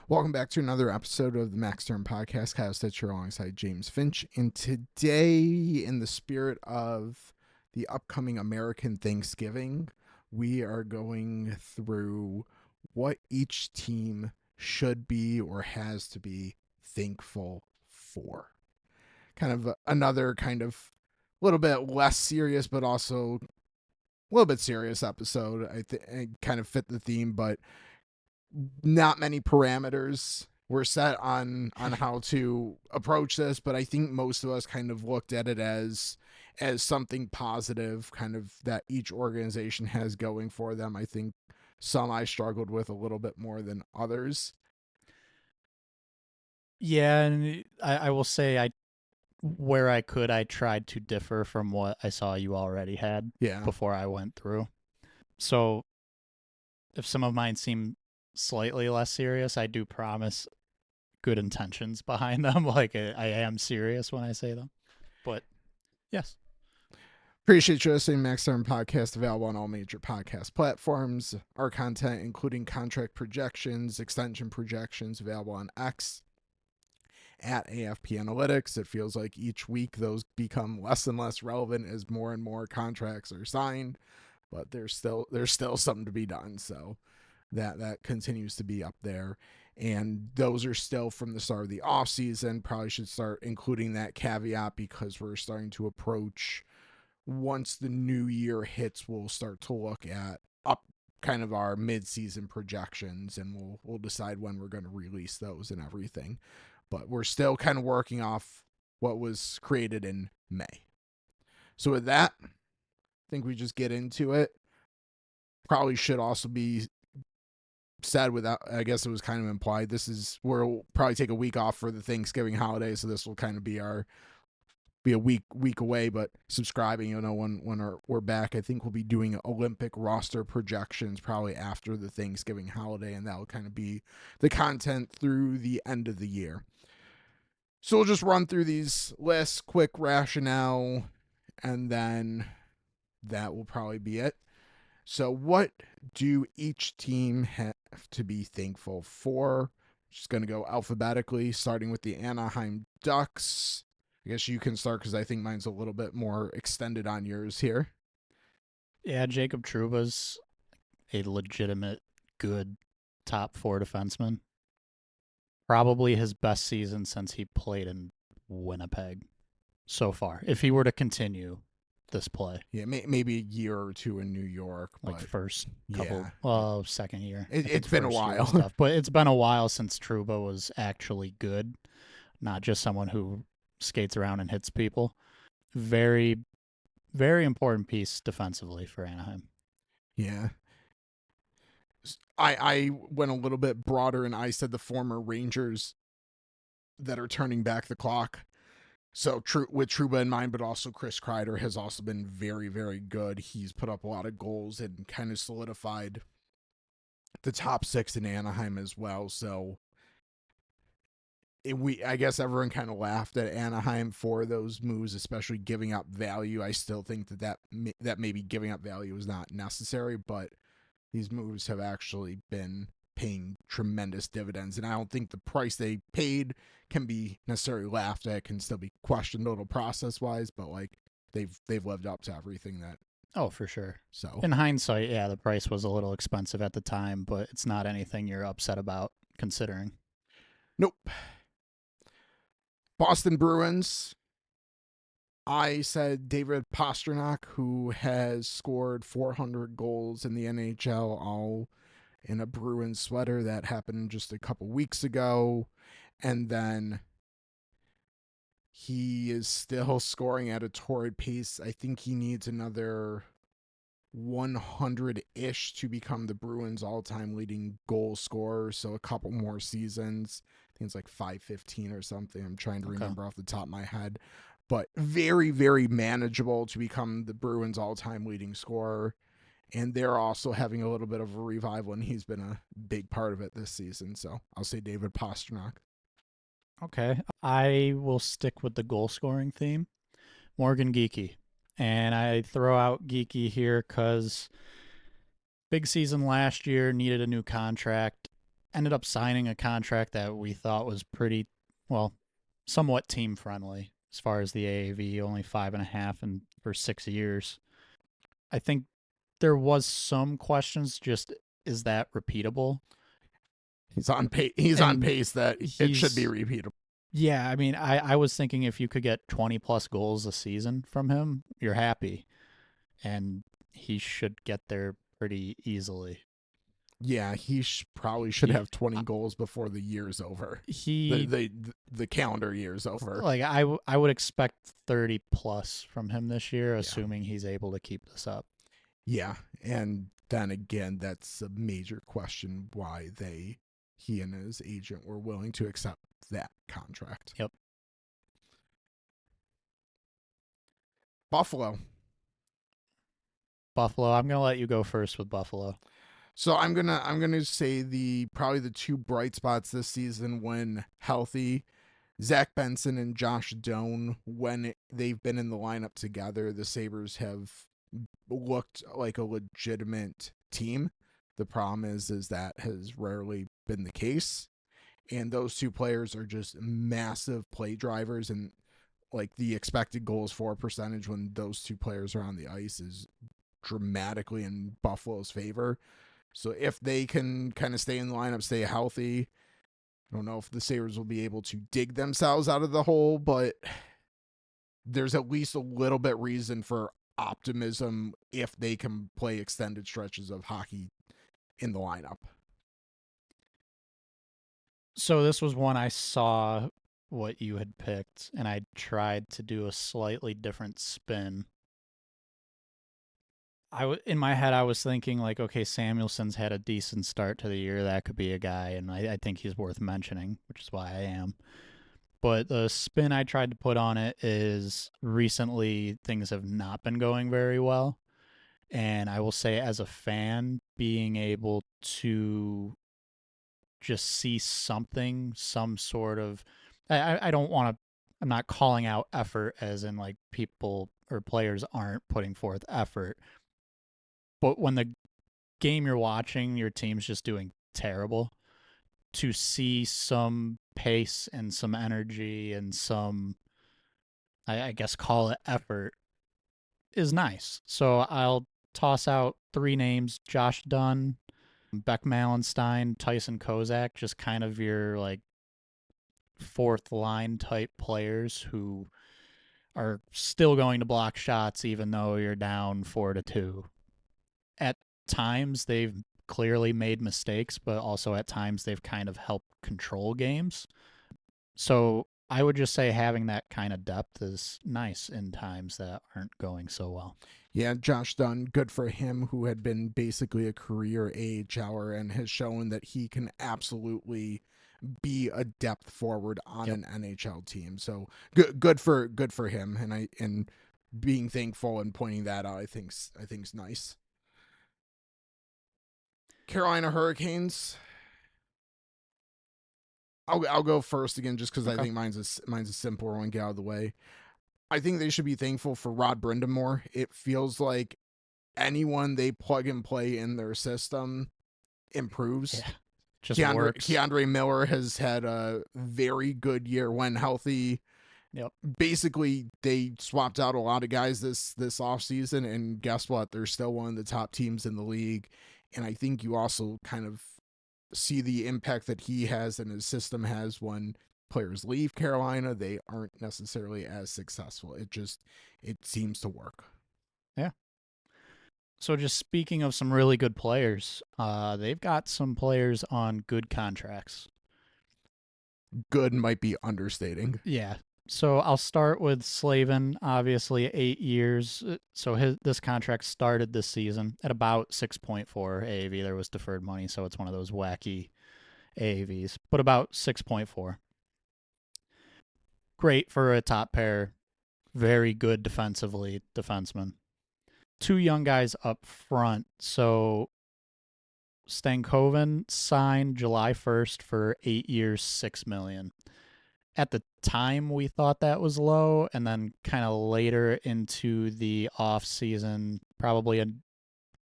Welcome back to another episode of the Max Turn Podcast. Kyle Stitcher alongside James Finch. And today, in the spirit of the upcoming American Thanksgiving, we are going through what each team should be or has to be thankful for. Kind of another kind of little bit less serious, but also a little bit serious episode. I think it kind of fit the theme, but not many parameters were set on how to approach this, but I think most of us kind of looked at it as something positive, kind of that each organization has going for them. I think some I struggled with a little bit more than others. Yeah, and I will say where I could, I tried to differ from what I saw you already had Yeah. before I went through. So if some of mine seem slightly less serious, I do promise good intentions behind them. Like I am serious when I say them. But yes. Appreciate you listening. Max Term Podcast available on all major podcast platforms. Our content, including contract projections, extension projections, available on X at AFP Analytics. It feels like each week those become less and less relevant as more and more contracts are signed, but there's still something to be done. So that continues to be up there. And those are still from the start of the off season. Probably should start including that caveat because we're starting to approach, once the new year hits, we'll start to look at up kind of our mid-season projections, and we'll decide when we're going to release those and everything. But we're still kind of working off what was created in May. So with that, I think we just get into it. Probably should also be said, without, I guess it was kind of implied, this is where we'll probably take a week off for the Thanksgiving holiday, so this will kind of be a week away. But subscribing, when we're back, I think we'll be doing Olympic roster projections probably after the Thanksgiving holiday, and that'll kind of be the content through the end of the year. So we'll just run through these lists, quick rationale, and then that will probably be it. So what do each team have to be thankful for? Just going to go alphabetically, starting with the Anaheim Ducks. I guess you can start because I think mine's a little bit more extended on yours here. Yeah, Jacob Trouba's a legitimate good top four defenseman. Probably his best season since he played in Winnipeg so far. If he were to continue this play. Yeah, maybe a year or two in New York. Like but first couple, yeah. second year. It's been a while. Stuff. But it's been a while since Trouba was actually good, not just someone who skates around and hits people. Very, very important piece defensively for Anaheim. Yeah. I went a little bit broader, and I said the former Rangers that are turning back the clock. So with Trouba in mind, but also Chris Kreider has also been very, very good. He's put up a lot of goals and kind of solidified the top six in Anaheim as well. So I guess everyone kind of laughed at Anaheim for those moves, especially giving up value. I still think that maybe giving up value is not necessary, but these moves have actually been paying tremendous dividends, and I don't think the price they paid can be necessarily laughed at. It can still be questioned a little process wise, but like they've lived up to everything that. Oh, for sure. So in hindsight, yeah, the price was a little expensive at the time, but it's not anything you're upset about considering. Nope. Boston Bruins. I said David Pastrnak, who has scored 400 goals in the NHL, all in a Bruins sweater. That happened just a couple weeks ago. And then he is still scoring at a torrid pace. I think he needs another 100-ish to become the Bruins all-time leading goal scorer. So a couple more seasons. I think it's like 515 or something. I'm trying to remember off the top of my head. But very, very manageable to become the Bruins all-time leading scorer. And they're also having a little bit of a revival, and he's been a big part of it this season. So I'll say David Pastrnak. Okay. I will stick with the goal scoring theme. Morgan Geekie. And I throw out Geekie here because big season last year, needed a new contract. ended up signing a contract that we thought was pretty, well, somewhat team friendly as far as the AAV, only 5.5 and for 6 years. I think there was some questions. Just is that repeatable? He's on pace. He's on And pace that it should be he's repeatable. yeah. I mean, I was thinking if you could get 20 plus goals a season from him, you're happy, and he should get there pretty easily. Yeah, he probably should He have 20 goals before the year's over. The he the the calendar year's over. like I would expect 30 plus from him this year, Yeah. assuming he's able to keep this up. Yeah, and then again, that's a major question why he and his agent were willing to accept that contract. Yep. Buffalo. Buffalo. I'm gonna let you go first with Buffalo. So I'm gonna say probably the two bright spots this season when healthy, Zach Benson and Josh Doan. When they've been in the lineup together, the Sabres have looked like a legitimate team. The problem is that has rarely been the case. And those two players are just massive play drivers, and like the expected goals for percentage when those two players are on the ice is dramatically in Buffalo's favor. So if they can kind of stay in the lineup, stay healthy, I don't know if the Sabres will be able to dig themselves out of the hole, but there's at least a little bit reason for optimism if they can play extended stretches of hockey in the lineup. So this was one I saw what you had picked, and I tried to do a slightly different spin. In my head, I was thinking like, okay, Samuelson's had a decent start to the year. That could be a guy, and I think he's worth mentioning, which is why I am. But the spin I tried to put on it is recently things have not been going very well. And I will say, as a fan, being able to just see something, some sort of, I don't want to, I'm not calling out effort as in like people or players aren't putting forth effort. But when the game you're watching, your team's just doing terrible, to see some pace and some energy and some, I guess, call it effort is nice. So I'll toss out three names: Josh Dunn, Beck Malenstein, Tyson Kozak, just kind of your like fourth line type players who are still going to block shots even though you're down 4-2. At times they've clearly made mistakes, but also at times they've kind of helped control games. So I would just say having that kind of depth is nice in times that aren't going so well. Yeah, Josh Dunn, good for him, who had been basically a career AHLer and has shown that he can absolutely be a depth forward on Yep. an NHL team. So good for him, and being thankful and pointing that out, I think's nice. Carolina Hurricanes. I'll go first again just because I Okay. think mine's a simpler one. Get out of the way. I think they should be thankful for Rod Brindamore. It feels like anyone they plug and play in their system improves. Yeah. Just Keandre, works. Keandre Miller has had a very good year when healthy. Yep. Basically, they swapped out a lot of guys this offseason, and guess what? They're still one of the top teams in the league. And I think you also kind of see the impact that he has and his system has when players leave Carolina. They aren't necessarily as successful. It seems to work. Yeah. So just speaking of some really good players, they've got some players on good contracts. Good might be understating. Yeah. So I'll start with Slavin. Obviously, 8 years. So this contract started this season at about 6.4 AAV. There was deferred money, so it's one of those wacky AAVs, but about 6.4. Great for a top pair. Very good defensively, defenseman. Two young guys up front. So Stankoven signed July 1st for 8 years, 6 million. At the time, we thought that was low, and then kind of later into the off season, probably a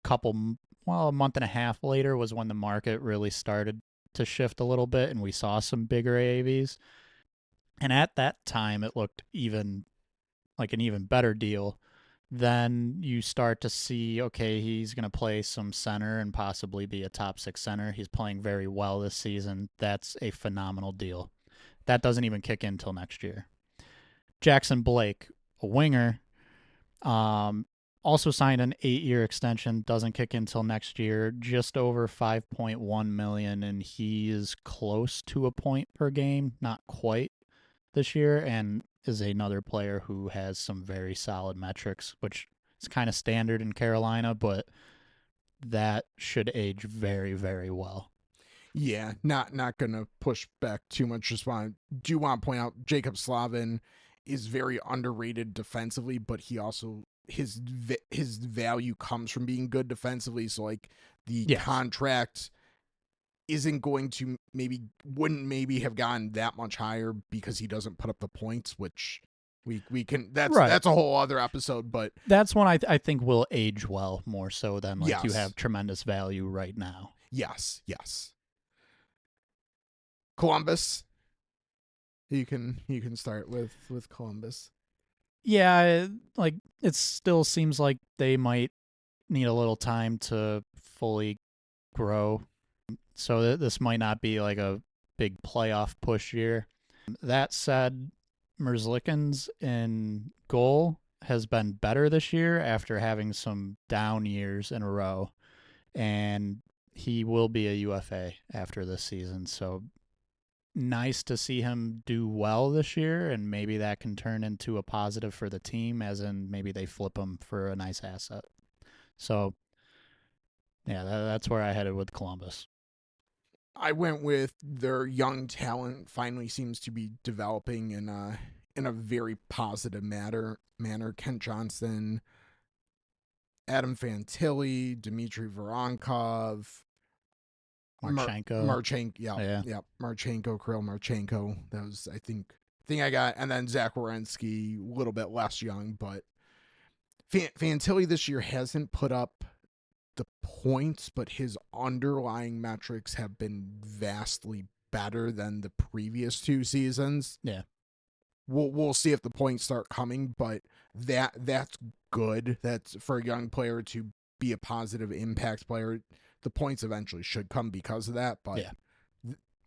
month and a half later, was when the market really started to shift a little bit, and we saw some bigger AAVs. And at that time, it looked even like an even better deal. Then you start to see, okay, he's going to play some center and possibly be a top 6 center. He's playing very well this season. That's a phenomenal deal. That doesn't even kick in until next year. Jackson Blake, a winger, also signed an 8-year extension. Doesn't kick in until next year. Just over 5.1 million, and he is close to a point per game. Not quite this year, and is another player who has some very solid metrics, which is kind of standard in Carolina, but that should age very, very well. Yeah, not gonna push back too much. Just do want to point out Jacob Slavin is very underrated defensively, but he also his value comes from being good defensively. So like the contract isn't going to wouldn't maybe have gotten that much higher because he doesn't put up the points, which we can that's a whole other episode. But that's one I think will age well more so than like you yes. have tremendous value right now. Yes. Columbus. You can start with Columbus. Yeah, like it still seems like they might need a little time to fully grow. So this might not be like a big playoff push year. That said, Merzlikins in goal has been better this year after having some down years in a row, and he will be a UFA after this season. So nice to see him do well this year, and maybe that can turn into a positive for the team, as in maybe they flip him for a nice asset. So, yeah, that's where I headed with Columbus. I went with their young talent finally seems to be developing in a very positive manner. Kent Johnson, Adam Fantilli, Dmitry Voronkov, Marchenko. Yeah. Marchenko, Kirill Marchenko. That was I think I got, and then Zach Werenski, a little bit less young, but Fantilli this year hasn't put up the points, but his underlying metrics have been vastly better than the previous 2 seasons. Yeah. We'll see if the points start coming, but that's good. That's for a young player to be a positive impact player. The points eventually should come because of that, but yeah.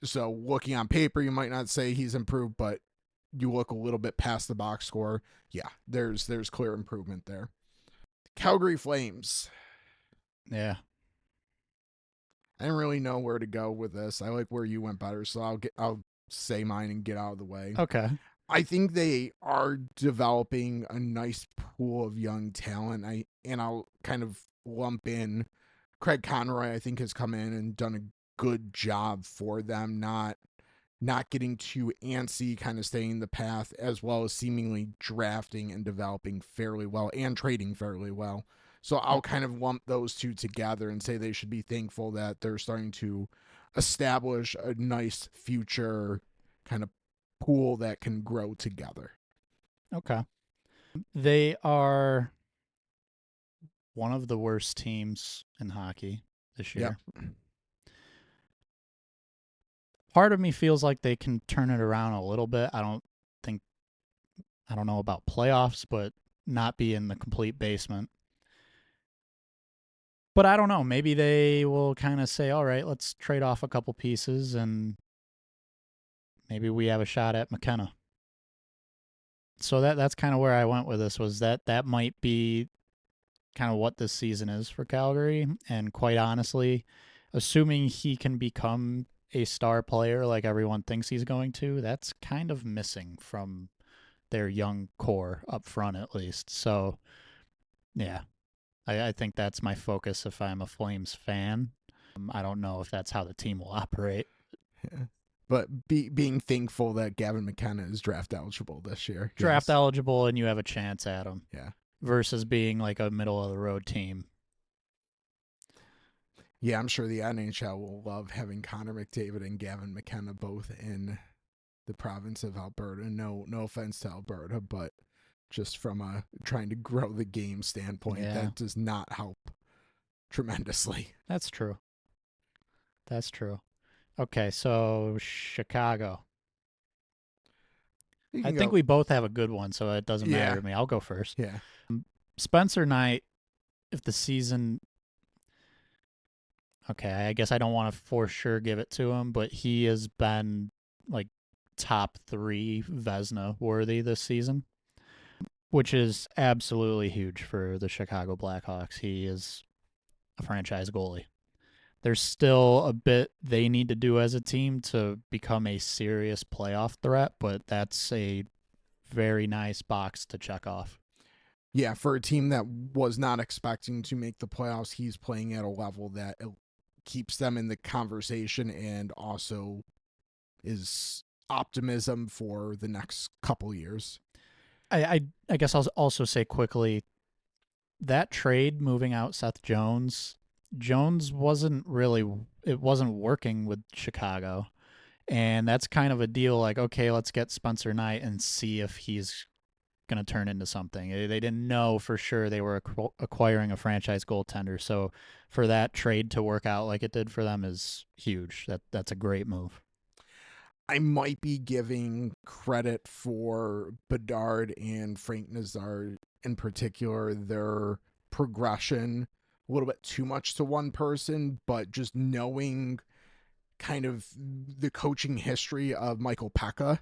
So looking on paper, you might not say he's improved, but you look a little bit past the box score. Yeah, there's clear improvement there. Calgary Flames. Yeah. I didn't really know where to go with this. I like where you went better, so I'll say mine and get out of the way. Okay. I think they are developing a nice pool of young talent. I'll kind of lump in Craig Conroy. I think has come in and done a good job for them, not getting too antsy, kind of staying the path, as well as seemingly drafting and developing fairly well and trading fairly well. So I'll kind of lump those two together and say they should be thankful that they're starting to establish a nice future kind of pool that can grow together. Okay. They are one of the worst teams in hockey this year. Yep. Part of me feels like they can turn it around a little bit. I don't know about playoffs, but not be in the complete basement. But I don't know. Maybe they will kind of say, all right, let's trade off a couple pieces and maybe we have a shot at McKenna. So that's kind of where I went with this, was that might be kind of what this season is for Calgary. And quite honestly, assuming he can become a star player like everyone thinks he's going to, that's kind of missing from their young core up front, at least. So, yeah, I think that's my focus if I'm a Flames fan. I don't know if that's how the team will operate. Yeah. But being thankful that Gavin McKenna is draft eligible this year. Draft eligible and you have a chance at him. Yeah. Versus being like a middle of the road team. Yeah, I'm sure the NHL will love having Connor McDavid and Gavin McKenna both in the province of Alberta. No offense to Alberta, but just from a trying to grow the game standpoint, that does not help tremendously. That's true. Okay, so Chicago. You I can think go. we both have a good one, so it doesn't matter Yeah, to me. I'll go first. yeah. Spencer Knight, if the season, okay, I guess I don't want to for sure give it to him, but he has been like top three Vesna worthy this season, which is absolutely huge for the Chicago Blackhawks. He is a franchise goalie. There's still a bit they need to do as a team to become a serious playoff threat, but that's a very nice box to check off. Yeah, for a team that was not expecting to make the playoffs, he's playing at a level that keeps them in the conversation and also is optimism for the next couple years. I guess I'll also say quickly that trade moving out Seth Jones. Jones wasn't really it wasn't working with Chicago. And that's kind of a deal like, okay, let's get Spencer Knight and see if he's going to turn into something. They didn't know for sure they were acquiring a franchise goaltender. So for that trade to work out like it did for them is huge. That's a great move. I might be giving credit for Bedard and Frank Nazar in particular, their progression a little bit too much to one person, but just knowing kind of the coaching history of Michael Pekka,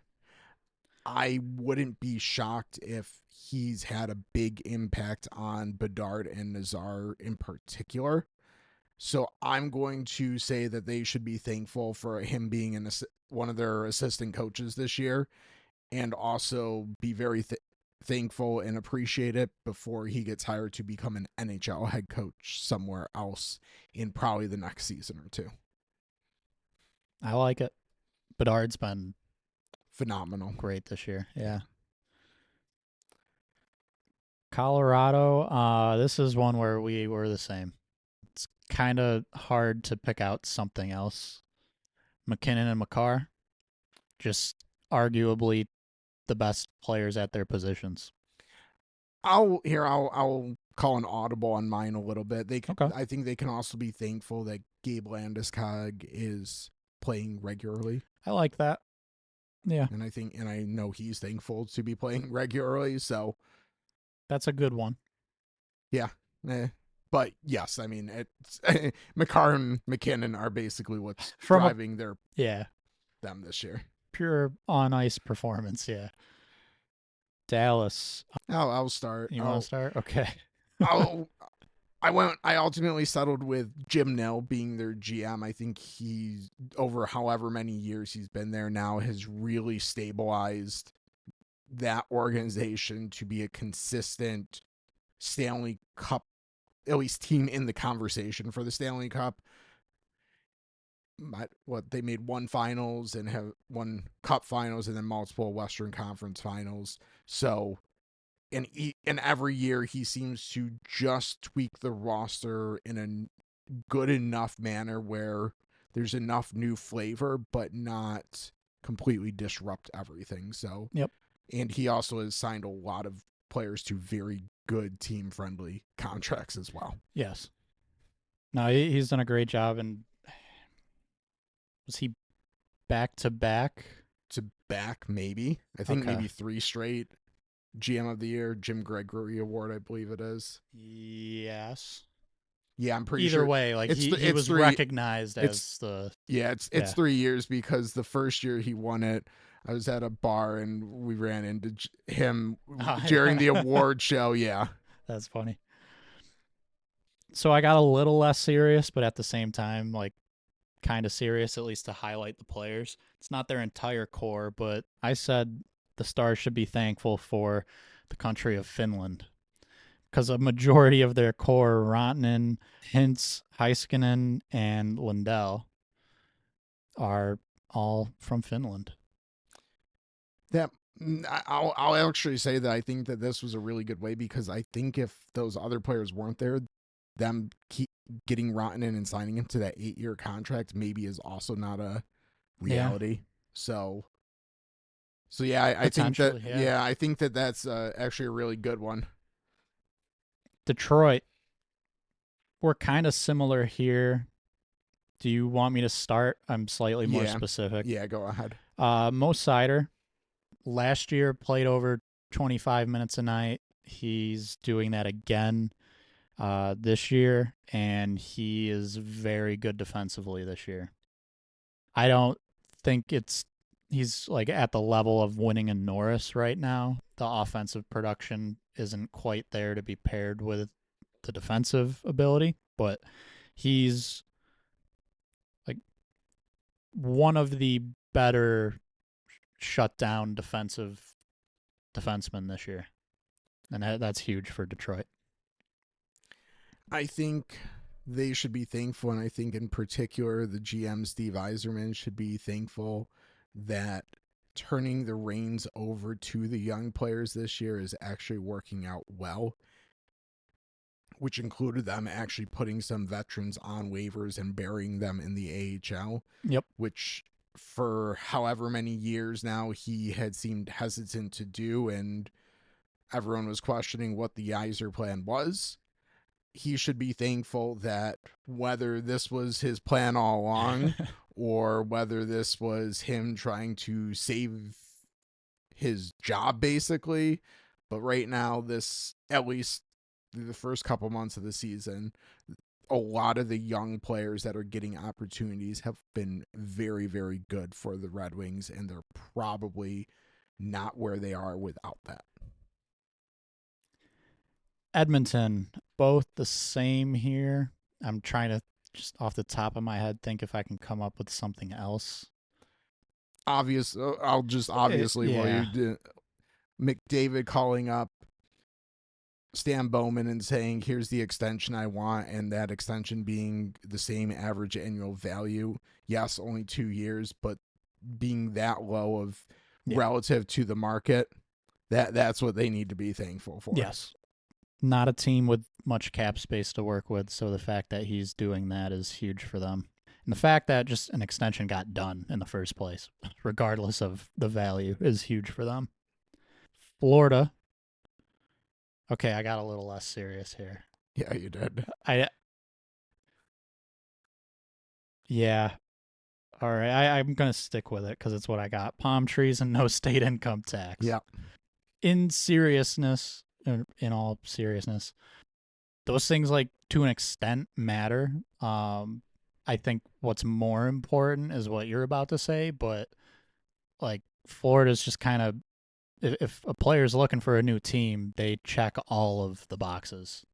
I wouldn't be shocked if he's had a big impact on Bedard and Nazar in particular. So I'm going to say that they should be thankful for him being one of their assistant coaches this year, and also be very thankful and appreciate it before he gets hired to become an NHL head coach somewhere else in probably the next season or two. I like it. Bedard's been Phenomenal. great this year. Yeah. Colorado, this is one where we were the same. It's kind of hard to pick out something else. McKinnon and McCarr, just arguably the best players at their positions. I'll call an audible on mine a little bit. Okay. I think they can also be thankful that Gabe Landeskog is playing regularly. I like that. Yeah. And I know he's thankful to be playing regularly. So That's a good one. yeah, but yes, I mean it's McCarr and McKinnon are basically what's From a driving yeah, them this year. pure on ice performance, yeah. Dallas. I'll start. You want to start? Okay. I'll I ultimately settled with Jim Nill being their GM. I think he's over however many years he's been there now has really stabilized that organization to be a consistent Stanley Cup, at least team in the conversation for the Stanley Cup. What they made one finals and have one cup finals and then multiple Western Conference finals. So and every year he seems to just tweak the roster in a good enough manner where there's enough new flavor, but not completely disrupt everything. So, Yep. and he also has signed a lot of players to very good team friendly contracts as well. Yes. No, he's done a great job. And was he back to back? To back, maybe. I think Okay. maybe 3 straight GM of the Year, Jim Gregory Award, I believe it is. Yes. Yeah, I'm pretty Either sure. way, like It's he was three. recognized It's as the Yeah, it's yeah. 3 years because the first year he won it, I was at a bar and we ran into him Oh, during the yeah. award show. Yeah, That's funny. So I got a little less serious, but at the same time, like kind of serious, at least to highlight the players. It's not their entire core, but I said the Stars should be thankful for the country of Finland because a majority of their core, Rantanen, Hintz, Heiskanen, and Lindell, are all from Finland. that I'll actually say that I think that this was a really good way because I think if those other players weren't there, them keep getting Rantanen and signing him to that 8-year contract maybe is also not a Yeah, reality. So yeah, I think that potentially. Yeah. I think that that's actually a really good one. Detroit, we're kind of similar here. Do you want me to start? I'm slightly more Yeah. specific. Yeah, go ahead. Mo Sider last year played over 25 minutes a night. He's doing that again this year, and he is very good defensively this year. I don't think he's like at the level of winning in Norris right now. The offensive production isn't quite there to be paired with the defensive ability, but he's like one of the better shutdown defensemen this year, and that's huge for Detroit. I think they should be thankful, and I think in particular the GM Steve Eiserman should be thankful that turning the reins over to the young players this year is actually working out well, which included them actually putting some veterans on waivers and burying them in the AHL, Yep. which for however many years now he had seemed hesitant to do, and everyone was questioning what the Yzer plan was. He should be thankful that whether this was his plan all along or whether this was him trying to save his job basically, but right now this, at least the first couple months of the season, a lot of the young players that are getting opportunities have been very, very good for the Red Wings, and they're probably not where they are without that. Edmonton, both the same here. I'm trying to just off the top of my head think if I can come up with something else. I'll just obviously while Yeah. you did McDavid calling up Stan Bowman and saying, here's the extension I want, and that extension being the same average annual value. Yes, only 2 years, but being that low of relative to the market, that's what they need to be thankful for. Yes. Not a team with much cap space to work with, so the fact that he's doing that is huge for them. And the fact that just an extension got done in the first place, regardless of the value, is huge for them. Florida. Okay, I got a little less serious here. Yeah, you did. Yeah. All right, I'm going to stick with it because it's what I got. Palm trees and no state income tax. Yeah. In seriousness, in all seriousness, those things, like, to an extent matter. I think what's more important is what you're about to say, but like Florida's just kind of, if a player's looking for a new team, they check all of the boxes.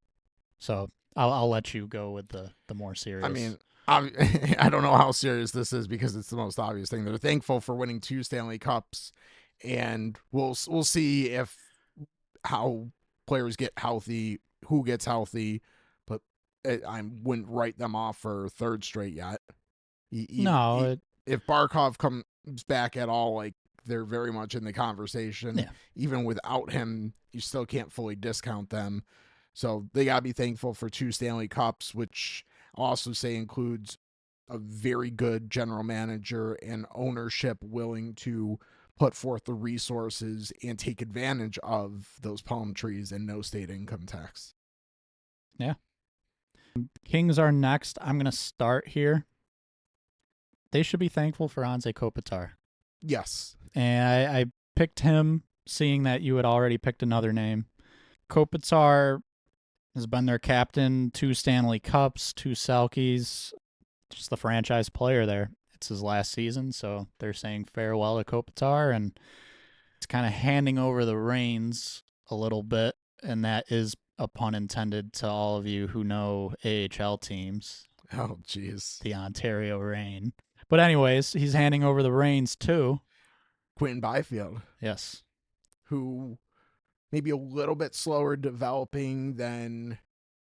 So I'll let you go with the more serious. I mean, I don't know how serious this is because it's the most obvious thing. They're thankful for winning 2 Stanley Cups, and we'll see if how players get healthy, who gets healthy, but I wouldn't write them off for 3rd straight yet. If Barkov comes back at all, like, they're very much in the conversation. Yeah. Even without him, you still can't fully discount them. So they got to be thankful for 2 Stanley Cups, which I'll also say includes a very good general manager and ownership willing to put forth the resources and take advantage of those palm trees and no state income tax. Yeah. Kings are next. I'm going to start here. They should be thankful for Anze Kopitar. Yes. And I picked him seeing that you had already picked another name. Kopitar has been their captain, 2 Stanley Cups, 2 Selkies, just the franchise player there. It's his last season, so they're saying farewell to Kopitar, and it's kind of handing over the reins a little bit, and that is a pun intended to all of you who know AHL teams. Oh, jeez. The Ontario Reign. But anyways, he's handing over the reins to Quentin Byfield. Yes. Who maybe a little bit slower developing than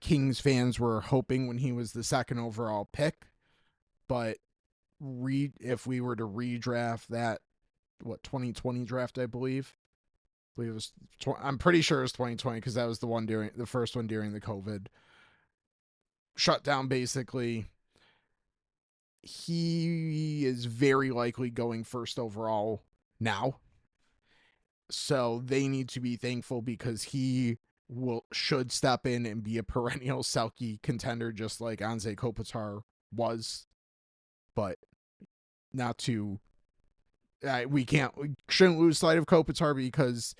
Kings fans were hoping when he was the 2nd overall pick. But if we were to redraft that, 2020 draft, I believe it was. I'm pretty sure it was 2020 because that was the first one during the COVID shutdown. Basically, he is very likely going 1st overall now. So they need to be thankful because he should step in and be a perennial Selke contender, just like Anze Kopitar was. but not to. We shouldn't lose sight of Kopitar because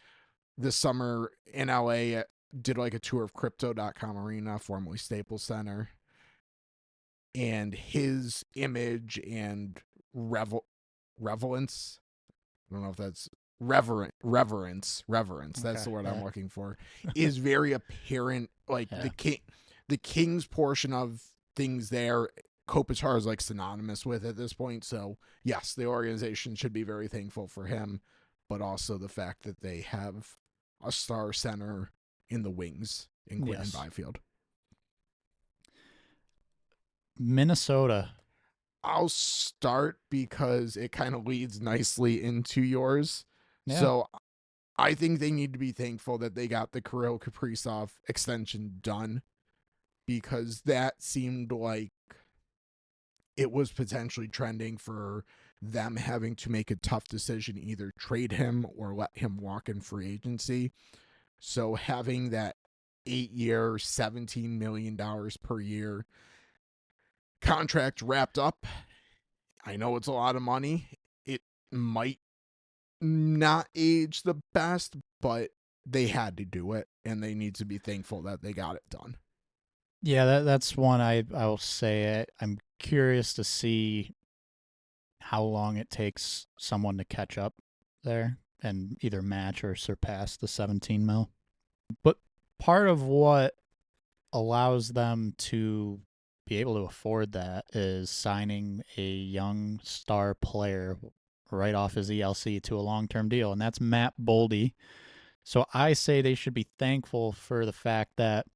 this summer in LA did like a tour of Crypto.com Arena, formerly Staples Center, and his image and reverence. I don't know if that's reverence. That's Okay. the word I'm Yeah. looking for. Is very apparent. Like Yeah. the king's portion of things there. Kopitar is like synonymous with at this point. So yes, the organization should be very thankful for him, but also the fact that they have a star center in the wings in Quinton Yes. Byfield. Minnesota. I'll start because it kind of leads nicely into yours. Yeah. So I think they need to be thankful that they got the Kirill Kaprizov extension done because that seemed like it was potentially trending for them having to make a tough decision, either trade him or let him walk in free agency. So having that 8-year, $17 million per year contract wrapped up, I know it's a lot of money. It might not age the best, but they had to do it, and they need to be thankful that they got it done. Yeah, that's one I will say. I'm curious to see how long it takes someone to catch up there and either match or surpass the 17 mil. But part of what allows them to be able to afford that is signing a young star player right off his ELC to a long-term deal, and that's Matt Boldy. So I say they should be thankful for the fact that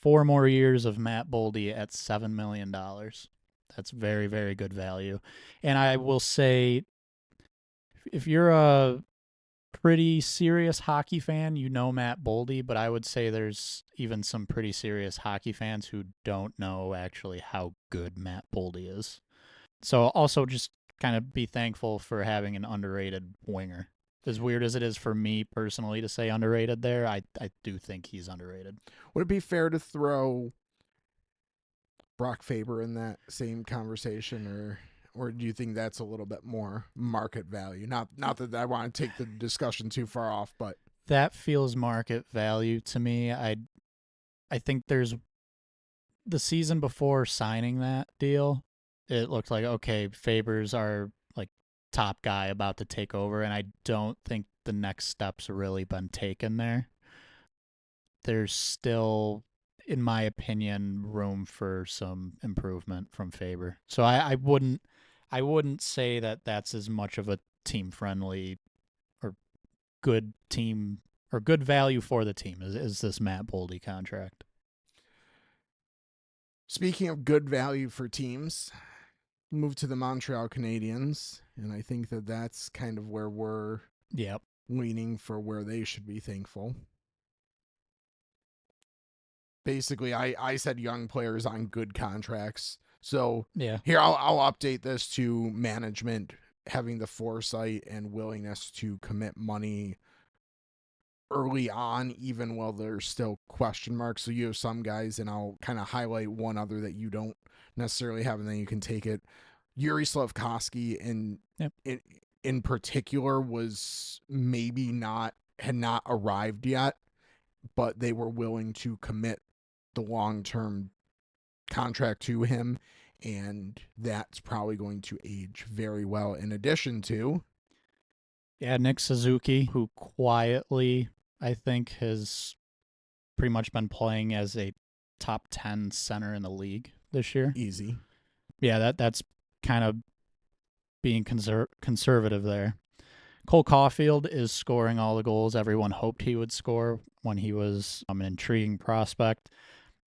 4 more years of Matt Boldy at $7 million. That's very, very good value. And I will say, if you're a pretty serious hockey fan, you know Matt Boldy, but I would say there's even some pretty serious hockey fans who don't know actually how good Matt Boldy is. So also just kind of be thankful for having an underrated winger. As weird as it is for me personally to say underrated there, I do think he's underrated. Would it be fair to throw Brock Faber in that same conversation, or do you think that's a little bit more market value? Not that I want to take the discussion too far off, but That feels market value to me. I think there's the season before signing that deal, it looked like okay, Faber's our like top guy about to take over, and I don't think the next steps really been taken there. There's still, in my opinion, room for some improvement from Faber. So I wouldn't say that that's as much of a team friendly or good team or good value for the team is this Matt Boldy contract. speaking of good value for teams, move to the Montreal Canadiens, and I think that that's kind of where we're Yep. leaning for where they should be thankful. Basically, I said young players on good contracts. So Yeah. here I'll update this to management having the foresight and willingness to commit money early on, even while there's still question marks. So you have some guys, and I'll kind of highlight one other that you don't necessarily have, and then you can take it. Yuri Slafkovsky Yep. in particular was maybe had not arrived yet, but they were willing to commit the long-term contract to him, and that's probably going to age very well. In addition to, Yeah, Nick Suzuki, who quietly, I think, has pretty much been playing as a top 10 center in the league this year. easy. Yeah, that's kind of being conservative there. Cole Caulfield is scoring all the goals everyone hoped he would score when he was an intriguing prospect.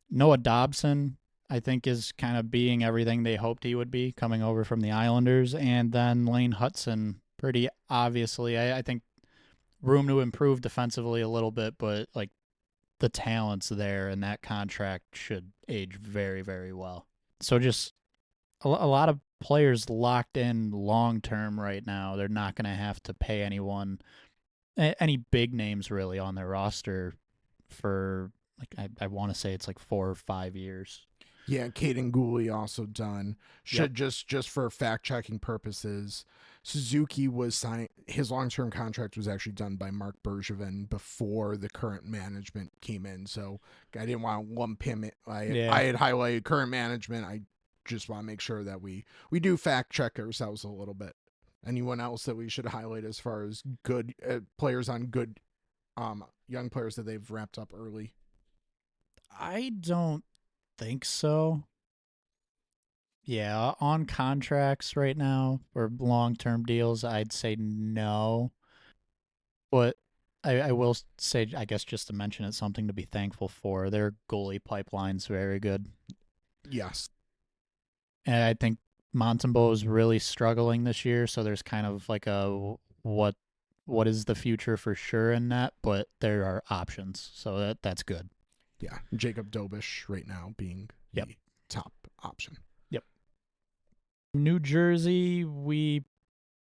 Noah Dobson, I think, is kind of being everything they hoped he would be coming over from the Islanders. And then Lane Hudson, pretty obviously, I think room to improve defensively a little bit, but like the talent's there, and that contract should age very, very well. So just a lot of players locked in long term right now. They're not going to have to pay anyone any big names really on their roster for like I want to say it's like 4 or 5 years. Yeah, Caden Gooley also done. Yep. Should just for fact checking purposes, Suzuki was signed. His long term contract was actually done by Mark Bergevin before the current management came in. So I didn't want to lump him. I Yeah. had highlighted current management. I just want to make sure that we do fact check ourselves a little bit. Anyone else that we should highlight as far as good players on good young players that they've wrapped up early? I don't think so. Yeah, on contracts right now or long-term deals, I'd say no. But I will say, I guess just to mention it, something to be thankful for. Their goalie pipeline's very good. Yes. And I think Montembeau is really struggling this year, so there's kind of like a what is the future for sure in that, but there are options, so that's good. Yeah, Jacob Dobish right now being Yep. the top option. Yep. New Jersey, we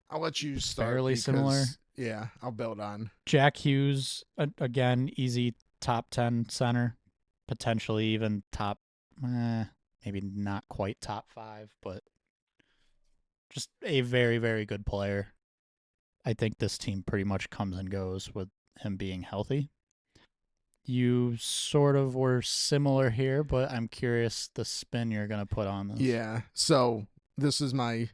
I'll let you start fairly similar. because yeah, I'll build on. Jack Hughes, again, easy top 10 center, potentially even top, maybe not quite top 5, but just a very, very good player. I think this team pretty much comes and goes with him being healthy. You sort of were similar here, but I'm curious the spin you're going to put on this. Yeah, so this is my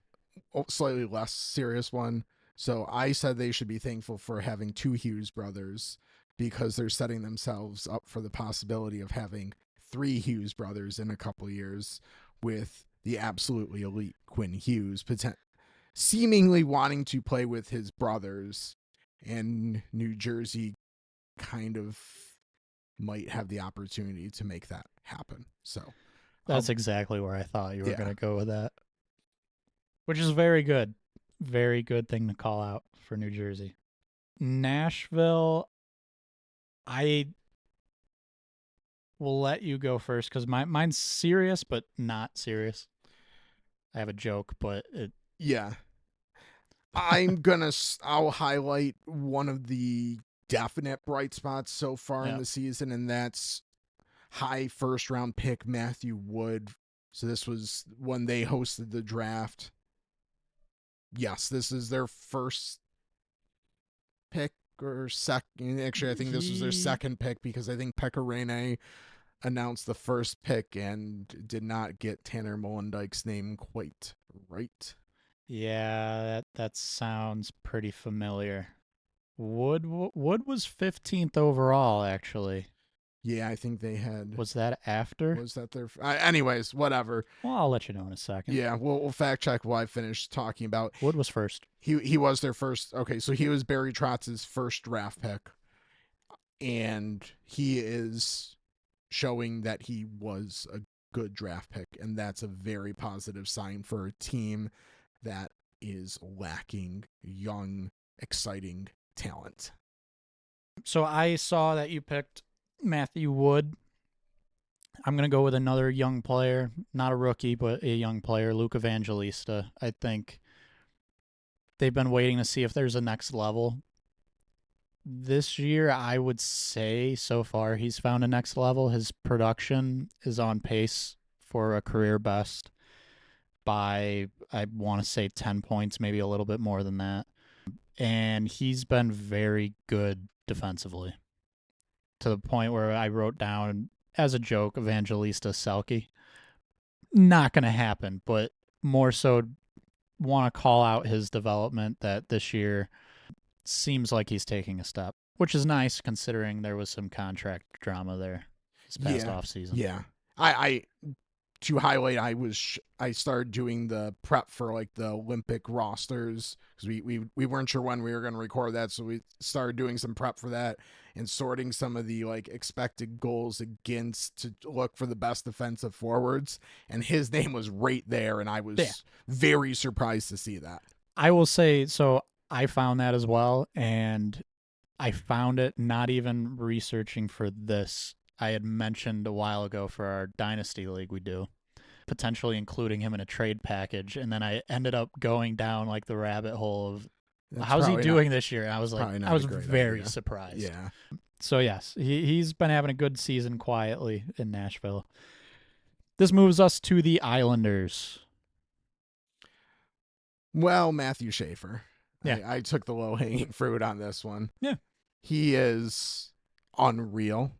slightly less serious one. So I said they should be thankful for having two Hughes brothers because they're setting themselves up for the possibility of having three Hughes brothers in a couple years with the absolutely elite Quinn Hughes seemingly wanting to play with his brothers, and New Jersey kind of might have the opportunity to make that happen. So That's exactly where I thought you were yeah. going to go with that, which is very good. Very good thing to call out for New Jersey. Nashville, I will let you go first because mine's serious, but not serious. I have a joke, but yeah. I'll highlight one of the definite bright spots so far in the season, and that's high first round pick Matthew Wood. So this was when they hosted the draft. Yes, this is their first pick or second. Actually, I think this was their second pick because I think Pekka Rinne announced the first pick and did not get Tanner Molendyke's name quite right. Yeah, that sounds pretty familiar. Wood was 15th overall, actually. Yeah, I think they had. Was that after? Was that their? Anyways, whatever. Well, I'll let you know in a second. Yeah, we'll fact check while I finish talking about. Wood was first. He was their first. Okay, so he was Barry Trotz's first draft pick, and he is showing that he was a good draft pick, and that's a very positive sign for a team that is lacking young, exciting talent. So I saw that you picked Matthew Wood. I'm going to go with another young player, not a rookie, but a young player, Luke Evangelista. I think they've been waiting to see if there's a next level. This year, I would say so far he's found a next level. His production is on pace for a career best by, I want to say, 10 points, maybe a little bit more than that. And he's been very good defensively to the point where I wrote down as a joke Evangelista Selke. Not going to happen, but more so want to call out his development that this year seems like he's taking a step, which is nice considering there was some contract drama there this past offseason. Yeah. I to highlight, I started doing the prep for like the Olympic rosters because we weren't sure when we were going to record that, so we started doing some prep for that and sorting some of the like expected goals against to look for the best defensive forwards, and his name was right there, and I was very surprised to see that. I will say, so I found that as well, and I found it not even researching for this. I had mentioned a while ago for our Dynasty League we do, potentially including him in a trade package, and then I ended up going down like the rabbit hole of how's he doing this year, and I was like, I was very surprised. Yeah. So yes, he's been having a good season quietly in Nashville. This moves us to the Islanders. Well, Matthew Schaefer. Yeah. I took the low hanging fruit on this one. Yeah. He is unreal,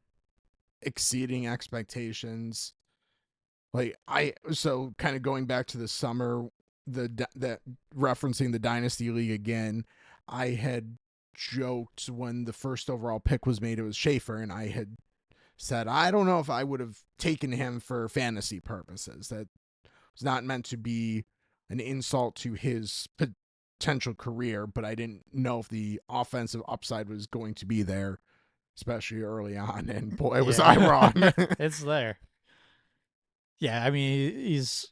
exceeding expectations. So kind of going back to the summer, that referencing the Dynasty League again, I had joked when the first overall pick was made, it was Schaefer, and I had said, I don't know if I would have taken him for fantasy purposes. That was not meant to be an insult to his potential career, but I didn't know if the offensive upside was going to be there, especially early on. And boy, was I wrong. It's there. Yeah, I mean, he's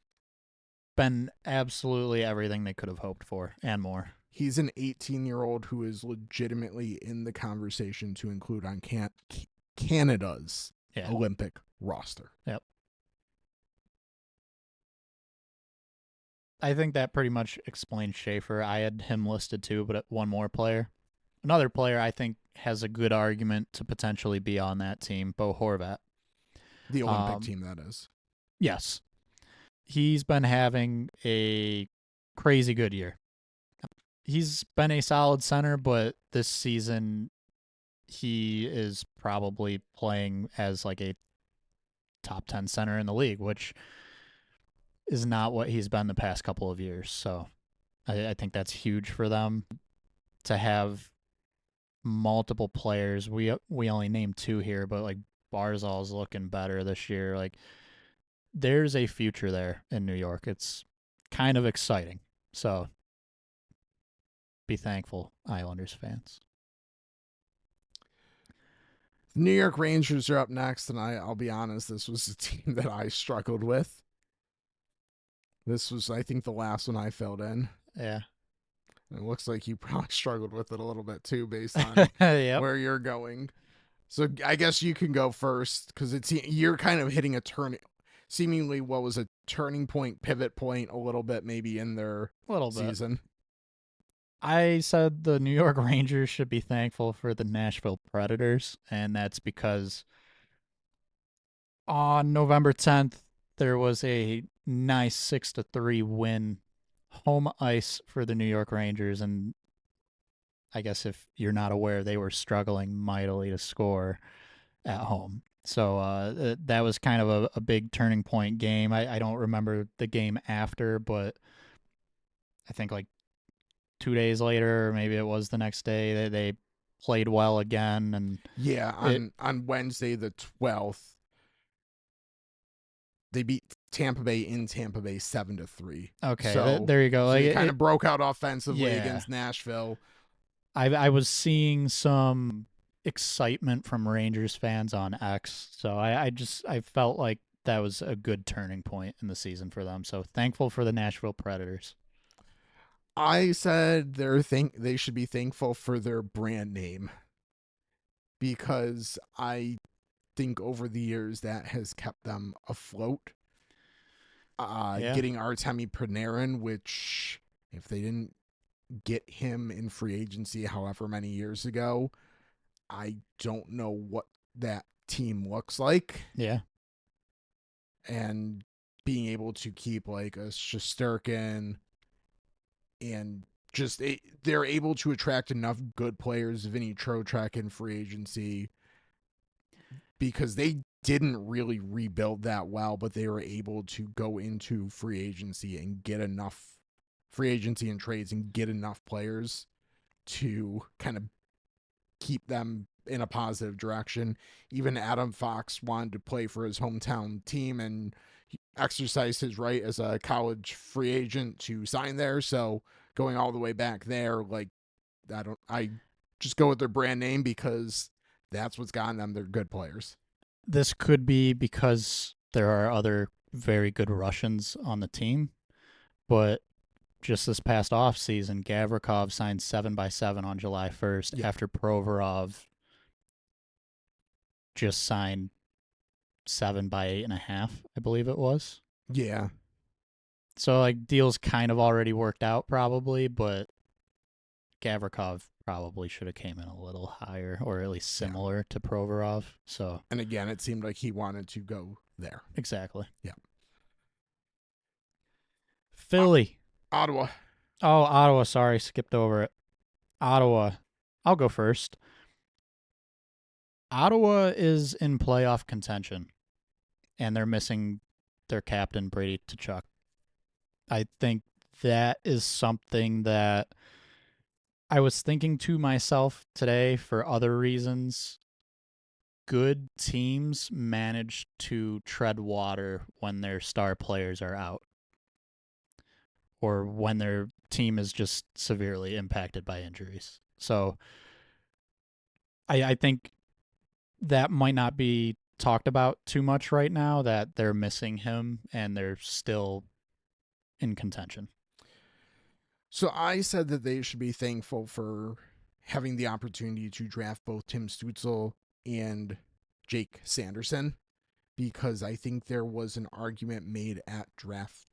been absolutely everything they could have hoped for and more. He's an 18-year-old who is legitimately in the conversation to include on Canada's Olympic roster. Yep. I think that pretty much explains Schaefer. I had him listed too, but one more player. Another player I think has a good argument to potentially be on that team, Bo Horvat. The Olympic team, that is. Yes. He's been having a crazy good year. He's been a solid center, but this season he is probably playing as like a top 10 center in the league, which is not what he's been the past couple of years. So I think that's huge for them to have multiple players. We only named two here, but like Barzal's looking better this year. Like there's a future there in New York. It's kind of exciting. So be thankful, Islanders fans. The New York Rangers are up next, and I'll be honest, this was a team that I struggled with. This was, I think, the last one I filled in. Yeah. It looks like you probably struggled with it a little bit too, based on yep. where you're going. So I guess you can go first, because you're kind of hitting a seemingly what was a turning point, pivot point, a little bit maybe in their season. I said the New York Rangers should be thankful for the Nashville Predators, and that's because on November 10th, there was a nice 6-3 win, home ice for the New York Rangers, and I guess if you're not aware, they were struggling mightily to score at home. So that was kind of a big turning point game. I don't remember the game after, but I think like 2 days later, or maybe it was the next day, they played well again. And yeah, on Wednesday the 12th, they beat Tampa Bay in Tampa Bay 7-3. Okay, so there you go. So like, they kind of broke out offensively yeah. against Nashville. I was seeing some excitement from Rangers fans on X, so I felt like that was a good turning point in the season for them. So thankful for the Nashville Predators. I said they should be thankful for their brand name, because I think over the years that has kept them afloat. Getting Artemi Panarin, which if they didn't get him in free agency however many years ago, I don't know what that team looks like. Yeah. And being able to keep like a Shesterkin, and just they're able to attract enough good players, Vinny Trocheck in free agency, because they didn't really rebuild that well, but they were able to go into free agency and get enough free agency and trades and get enough players to kind of keep them in a positive direction. Even Adam Fox wanted to play for his hometown team, and he exercised his right as a college free agent to sign there. So going all the way back there, like I just go with their brand name because that's what's gotten them. They're good players. This could be because there are other very good Russians on the team, but just this past offseason, Gavrikov signed 7x7 on July 1st after Provorov just signed 7x8.5, I believe it was. Yeah. So like deals kind of already worked out probably, but Gavrikov probably should have came in a little higher, or at least similar to Provorov. So, and again, it seemed like he wanted to go there. Exactly. Yeah. Philly. Ottawa. Oh, Ottawa. Sorry, skipped over it. Ottawa. I'll go first. Ottawa is in playoff contention, and they're missing their captain, Brady Tkachuk. I think that is something that I was thinking to myself today for other reasons. Good teams manage to tread water when their star players are out or when their team is just severely impacted by injuries. So I think that might not be talked about too much right now that they're missing him and they're still in contention. So I said that they should be thankful for having the opportunity to draft both Tim Stutzel and Jake Sanderson, because I think there was an argument made at draft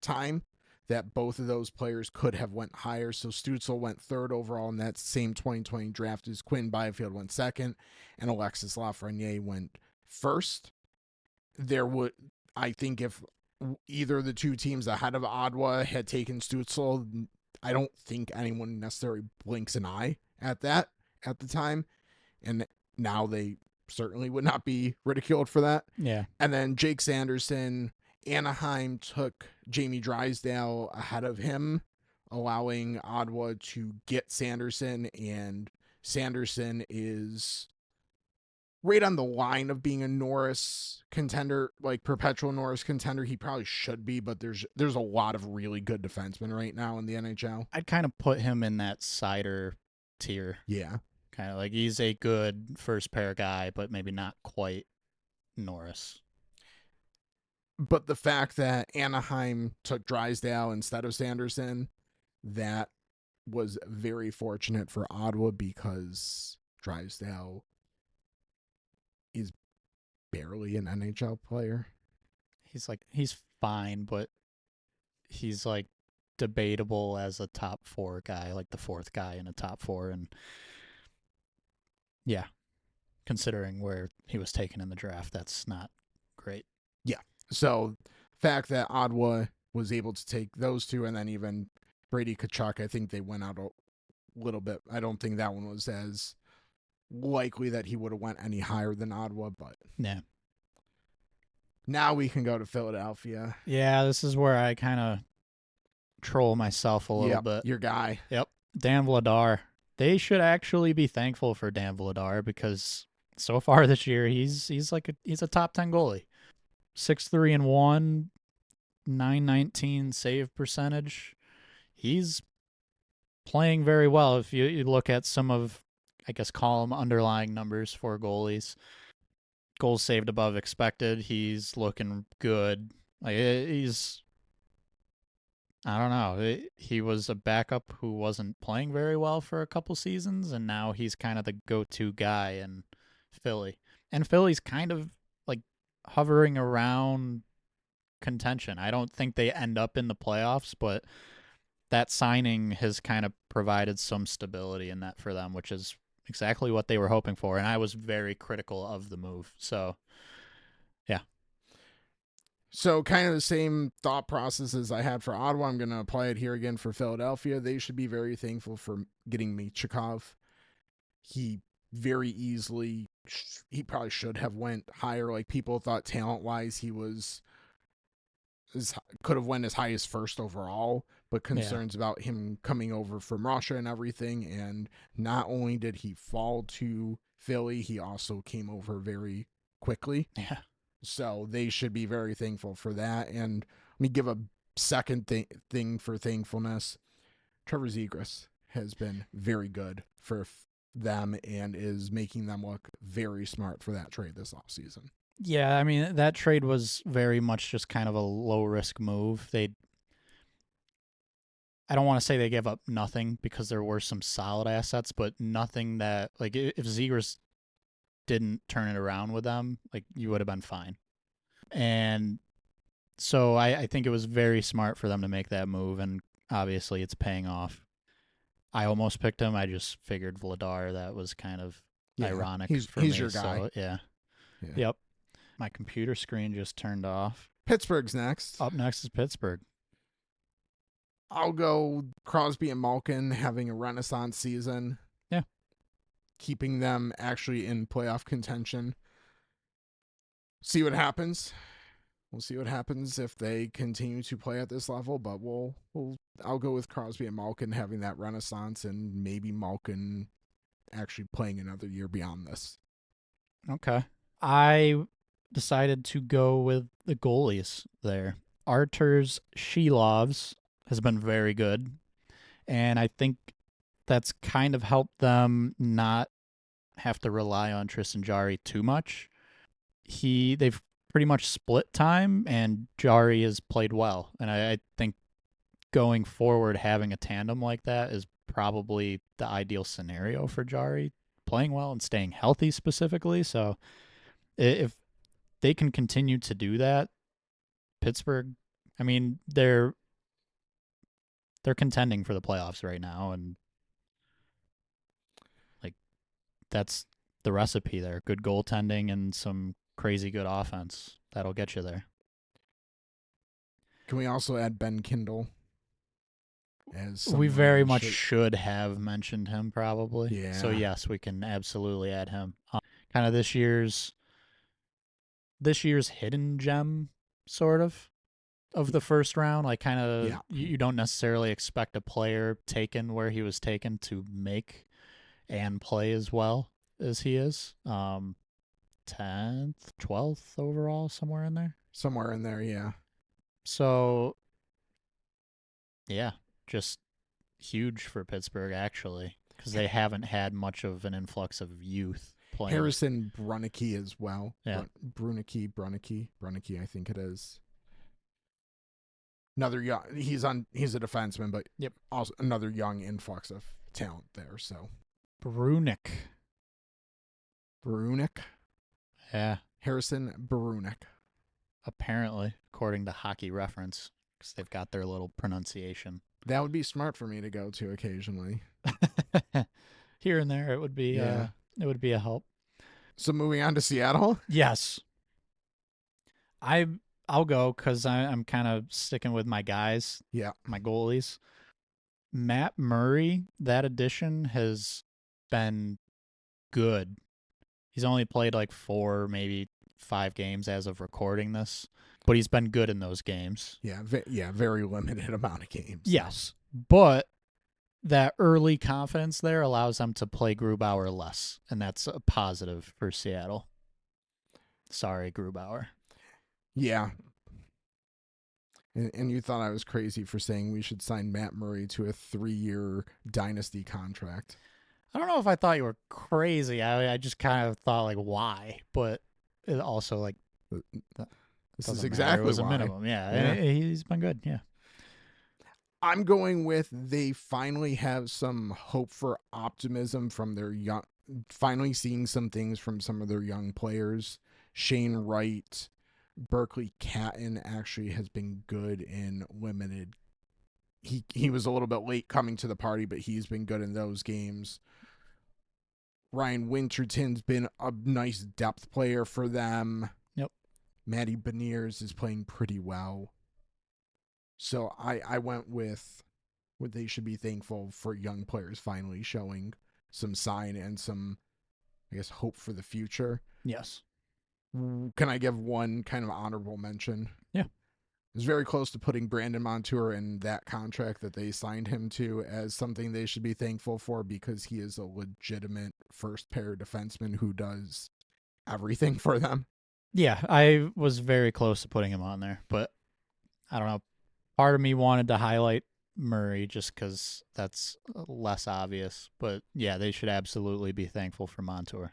time that both of those players could have went higher. So Stutzel went third overall in that same 2020 draft as Quinn Byfield went second, and Alexis Lafreniere went first. There would, I think, if either of the two teams ahead of Ottawa had taken Stutzel, I don't think anyone necessarily blinks an eye at that at the time. And now they certainly would not be ridiculed for that. Yeah. And then Jake Sanderson, Anaheim took Jamie Drysdale ahead of him, allowing Ottawa to get Sanderson, and Sanderson is right on the line of being a Norris contender, like perpetual Norris contender. He probably should be, but there's a lot of really good defensemen right now in the NHL. I'd kind of put him in that cider tier. Yeah. Kind of like he's a good first pair guy, but maybe not quite Norris. But the fact that Anaheim took Drysdale instead of Sanderson, that was very fortunate for Ottawa, because Drysdale is barely an NHL player. He's fine, but he's like debatable as a top four guy, like the fourth guy in a top four. And yeah, considering where he was taken in the draft, that's not great. Yeah. So fact that Ottawa was able to take those two, and then even Brady Tkachuk, I think they went out a little bit. I don't think that one was as likely that he would have went any higher than Ottawa, but Yeah. now we can go to Philadelphia. Yeah, this is where I kind of troll myself a little bit. Your guy. Yep. Dan Vladar. They should actually be thankful for Dan Vladar, because so far this year he's a top 10 goalie. 6-3-1, 919 save percentage. He's playing very well. If you look at some of, I guess, column underlying numbers for goalies, goals saved above expected, he's looking good. Like he's, I don't know. He was a backup who wasn't playing very well for a couple seasons, and now he's kind of the go-to guy in Philly. And Philly's kind of like hovering around contention. I don't think they end up in the playoffs, but that signing has kind of provided some stability in that for them, which is exactly what they were hoping for. And I was very critical of the move. So, yeah. So kind of the same thought process as I had for Ottawa. I'm going to apply it here again for Philadelphia. They should be very thankful for getting Michikov. He very easily, he probably should have went higher. Like, people thought talent-wise he could have went as high as first overall, but concerns about him coming over from Russia and everything. And not only did he fall to Philly, he also came over very quickly. Yeah. So they should be very thankful for that. And let me give a second thing for thankfulness. Trevor Zegras has been very good for them and is making them look very smart for that trade this offseason. Yeah, I mean, that trade was very much just kind of a low-risk move. I don't want to say they gave up nothing, because there were some solid assets, but nothing that, like, if Zegras didn't turn it around with them, like, you would have been fine. And so I think it was very smart for them to make that move, and obviously it's paying off. I almost picked him. I just figured Vladar, that was kind of ironic for me. He's your guy. So, yeah. Yep. My computer screen just turned off. Pittsburgh's next. Up next is Pittsburgh. I'll go Crosby and Malkin having a renaissance season. Yeah. Keeping them actually in playoff contention. See what happens. We'll see what happens if they continue to play at this level, but I'll go with Crosby and Malkin having that renaissance, and maybe Malkin actually playing another year beyond this. Okay. I decided to go with the goalies there. Arturs Shilovs has been very good, and I think that's kind of helped them not have to rely on Tristan Jarry too much. They've pretty much split time, and Jarry has played well, and I think going forward having a tandem like that is probably the ideal scenario for Jarry, playing well and staying healthy specifically. So if they can continue to do that, Pittsburgh, I mean, they're contending for the playoffs right now, and like that's the recipe there. Good goaltending and some crazy good offense. That'll get you there. Can we also add Ben Kindle as We someone very that much should have mentioned him probably. Yeah. So yes, we can absolutely add him. Kind of this year's hidden gem, sort of the first round. Like kind of you don't necessarily expect a player taken where he was taken to make and play as well as he is. 10th, 12th overall, somewhere in there. Somewhere in there, yeah. So, yeah, just huge for Pittsburgh, actually, because they haven't had much of an influx of youth playing. Harrison Brunnicke as well. Yeah. Brunnicke, I think it is. Another young, he's a defenseman, but yep, also another young influx of talent there. So Brunick. Yeah. Harrison Brunick. Apparently, according to Hockey Reference, because they've got their little pronunciation. That would be smart for me to go to occasionally. Here and there, it would be it would be a help. So moving on to Seattle. Yes. I'll go because I'm kind of sticking with my guys. Yeah. My goalies. Matt Murray, that addition has been good. He's only played like 4, maybe 5 games as of recording this, but he's been good in those games. Yeah, very limited amount of games. Yes, but that early confidence there allows them to play Grubauer less, and that's a positive for Seattle. Sorry, Grubauer. Yeah. And you thought I was crazy for saying we should sign Matt Murray to a 3-year dynasty contract. I don't know if I thought you were crazy. I just kind of thought, like, why? But it also, like, this is exactly why. It was a minimum. Yeah, he's been good. Yeah. I'm going with they finally have some hope for optimism from their young, finally seeing some things from some of their young players. Shane Wright, Berkeley Catton actually has been good in limited. He was a little bit late coming to the party, but he's been good in those games. Ryan Winterton's been a nice depth player for them. Yep. Matty Beniers is playing pretty well. So I went with what they should be thankful for young players finally showing some sign and some, I guess, hope for the future. Yes. Can I give one kind of honorable mention? Yeah. I was very close to putting Brandon Montour in that contract that they signed him to as something they should be thankful for because he is a legitimate first pair defenseman who does everything for them. Yeah, I was very close to putting him on there, but I don't know. Part of me wanted to highlight Murray just because that's less obvious. But yeah, they should absolutely be thankful for Montour.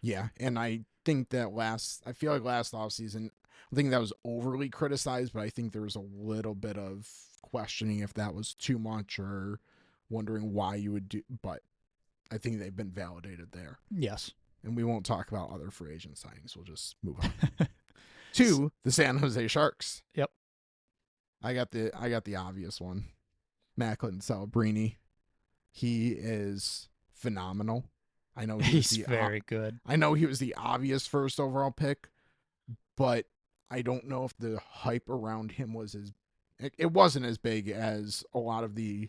Yeah, and I think that I feel like last offseason, I think that was overly criticized, but I think there was a little bit of questioning if that was too much or wondering why you would do, but I think they've been validated there. Yes. And we won't talk about other free agent signings. We'll just move on to the San Jose Sharks. Yep. I got the obvious one. Macklin Celebrini. He is phenomenal. I know he's very good. I know he was the obvious first overall pick, but I don't know if the hype around him was It wasn't as big as a lot of the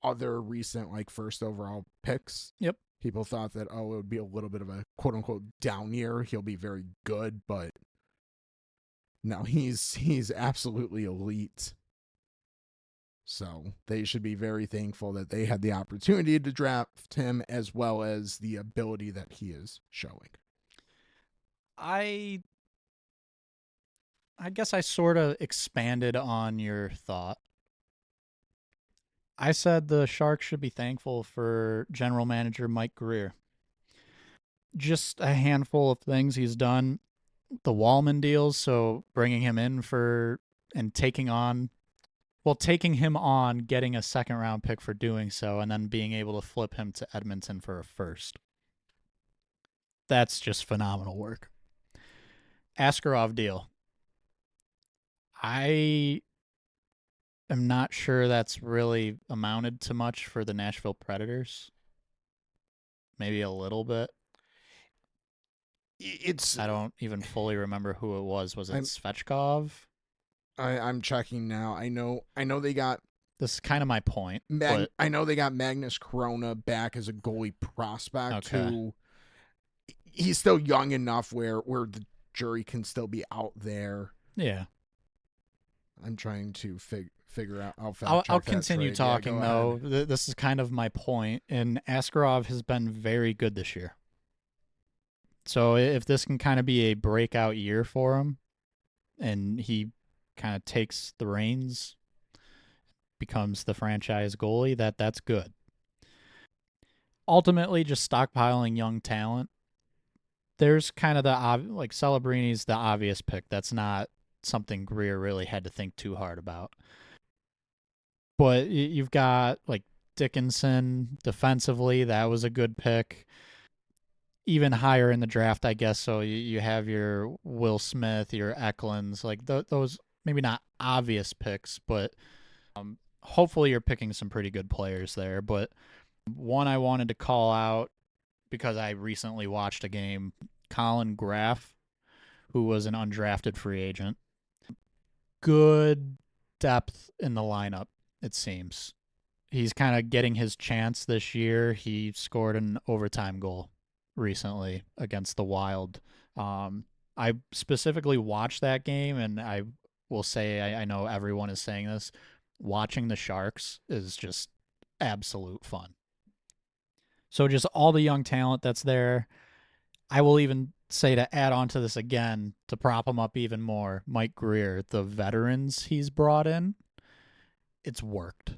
other recent like first overall picks. Yep. People thought that, oh, it would be a little bit of a quote unquote down year. He'll be very good, but no, he's absolutely elite. So they should be very thankful that they had the opportunity to draft him, as well as the ability that he is showing. I guess I sort of expanded on your thought. I said the Sharks should be thankful for general manager Mike Grier. Just a handful of things he's done. The Wallman deals, so bringing him in for and taking him on, getting a second round pick for doing so, and then being able to flip him to Edmonton for a first. That's just phenomenal work. Askarov deal. I am not sure that's really amounted to much for the Nashville Predators. Maybe a little bit. It's I don't even fully remember who it was. Was it I'm Svechkov? I'm checking now. I know they got This is kind of my point, but I know they got Magnus Corona back as a goalie prospect who he's still young enough where the jury can still be out there. yeah. I'm trying to figure out. I'll continue talking though. This is kind of my point, and Askarov has been very good this year. So if this can kind of be a breakout year for him, and he kind of takes the reins, becomes the franchise goalie, that's good. Ultimately, just stockpiling young talent. There's kind of like Celebrini's the obvious pick. That's not something Grier really had to think too hard about. But you've got like Dickinson defensively. That was a good pick. Even higher in the draft, I guess. So you have your Will Smith, your Eklunds, like those maybe not obvious picks, but hopefully you're picking some pretty good players there. But one I wanted to call out because I recently watched a game, Colin Graff, who was an undrafted free agent. Good depth in the lineup, it seems. He's kind of getting his chance this year. He scored an overtime goal recently against the Wild. I specifically watched that game, and I will say, I know everyone is saying this, watching the Sharks is just absolute fun. So just all the young talent that's there. I will even say, to add on to this again, to prop him up even more, Mike Grier, the veterans he's brought in, it's worked.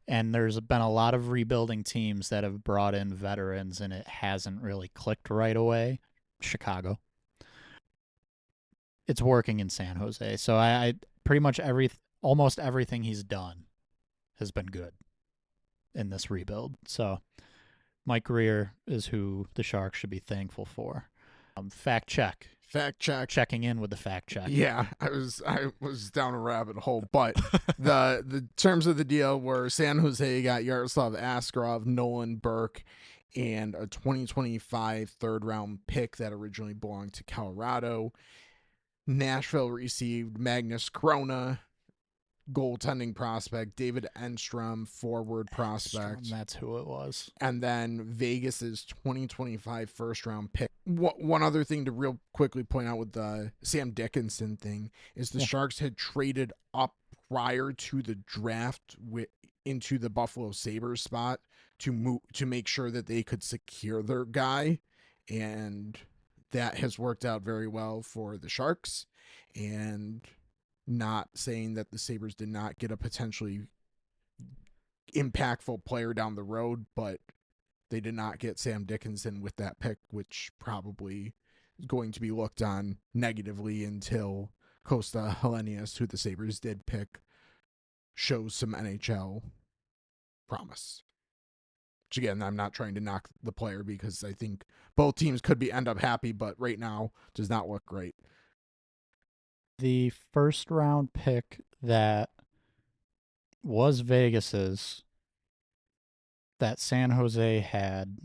And there's been a lot of rebuilding teams that have brought in veterans, and it hasn't really clicked right away. Chicago. It's working in San Jose. So I pretty much almost everything he's done has been good in this rebuild. So Mike Grier is who the Sharks should be thankful for. Fact check. Checking in with the fact check. Yeah, I was down a rabbit hole, but the terms of the deal were San Jose got Yaroslav Askarov, Nolan Burke, and a 2025 third round pick that originally belonged to Colorado. Nashville received Magnus Corona, goaltending prospect, David Enstrom, forward prospect. That's who it was. And then Vegas's 2025 first round pick. One other thing to real quickly point out with the Sam Dickinson thing is the Sharks had traded up prior to the draft into the Buffalo Sabres spot to make sure that they could secure their guy, and that has worked out very well for the Sharks. And not saying that the Sabres did not get a potentially impactful player down the road, but they did not get Sam Dickinson with that pick, which probably is going to be looked on negatively until Costa Helenius, who the Sabres did pick, shows some NHL promise. Which again, I'm not trying to knock the player because I think both teams could end up happy, but right now does not look great. The first round pick that was Vegas's, that San Jose had,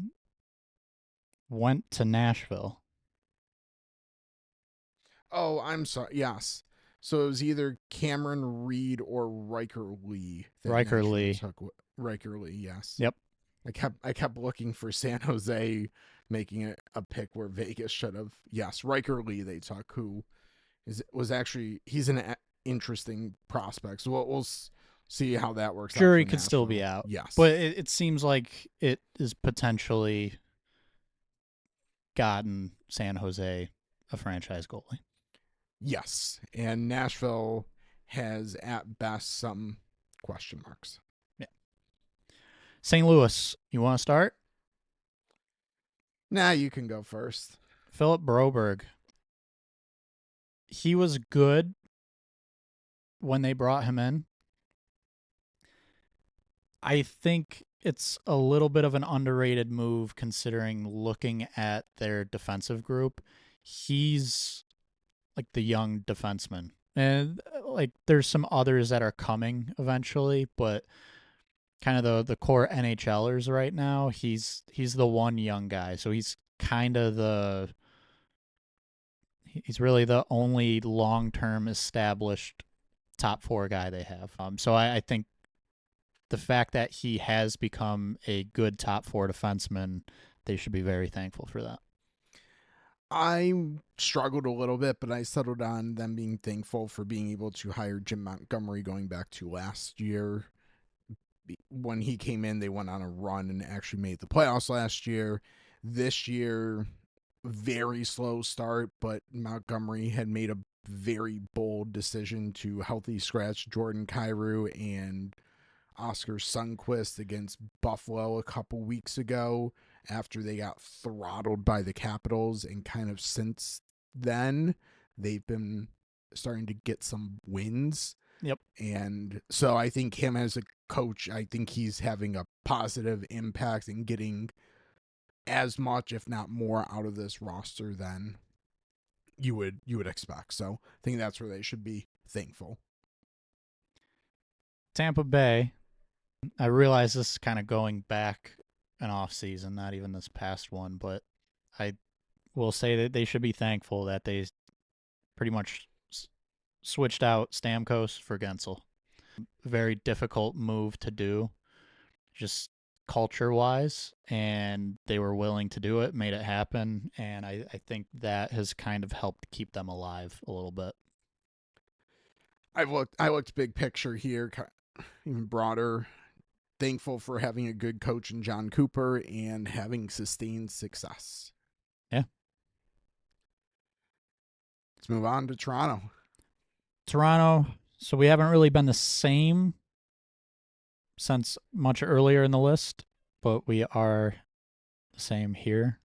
went to Nashville. Oh, I'm sorry. Yes. So it was either Cameron Reed or Riker Lee that Riker Nashville Lee. took. Riker Lee, yes. Yep. I kept looking for San Jose making a pick where Vegas should have. Yes, Riker Lee they took, who was actually he's an interesting prospect. So we'll see how that works out Jury for could still Nashville. be out. Yes, But it seems like it is potentially gotten San Jose a franchise goalie. yes, and Nashville has at best some question marks. Yeah. St. Louis, you want to start? Nah, you can go first. Philip Broberg. He was good when they brought him in. I think it's a little bit of an underrated move considering looking at their defensive group. He's like the young defenseman. And like there's some others that are coming eventually, but kind of the core NHLers right now, he's the one young guy. So he's kind of he's really the only long-term established top four guy they have. So I think the fact that he has become a good top four defenseman, they should be very thankful for that. I struggled a little bit, but I settled on them being thankful for being able to hire Jim Montgomery going back to last year. When he came in, they went on a run and actually made the playoffs last year. This year, very slow start, but Montgomery had made a very bold decision to healthy scratch Jordan Kyrou and Oscar Sundquist against Buffalo a couple weeks ago after they got throttled by the Capitals. And kind of since then, they've been starting to get some wins. Yep. And so I think him as a coach, I think he's having a positive impact and getting as much, if not more, out of this roster than you would expect. So I think that's where they should be thankful. Tampa Bay, I realize this is kind of going back an off season, not even this past one, but I will say that they should be thankful that they pretty much switched out Stamkos for Gensel. Very difficult move to do, just culture wise, and they were willing to do it, made it happen, and I think that has kind of helped keep them alive a little bit. I looked big picture here, even broader. Thankful for having a good coach in John Cooper and having sustained success. Yeah. Let's move on to Toronto. Toronto, so we haven't really been the same since much earlier in the list, but we are the same here.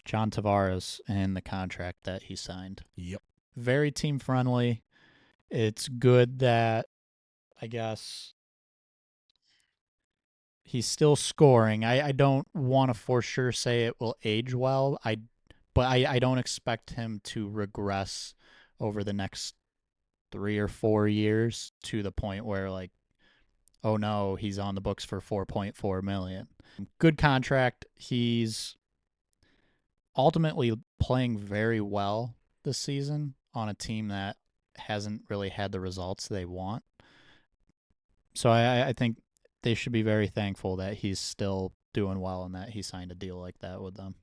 John Tavares and the contract that he signed. Yep. Very team friendly. It's good that, I guess, he's still scoring. I don't want to for sure say it will age well. But I don't expect him to regress over the next 3 or 4 years to the point where like, oh no, he's on the books for $4.4 million. Good contract. He's ultimately playing very well this season on a team that hasn't really had the results they want. So I think they should be very thankful that he's still doing well and that he signed a deal like that with them.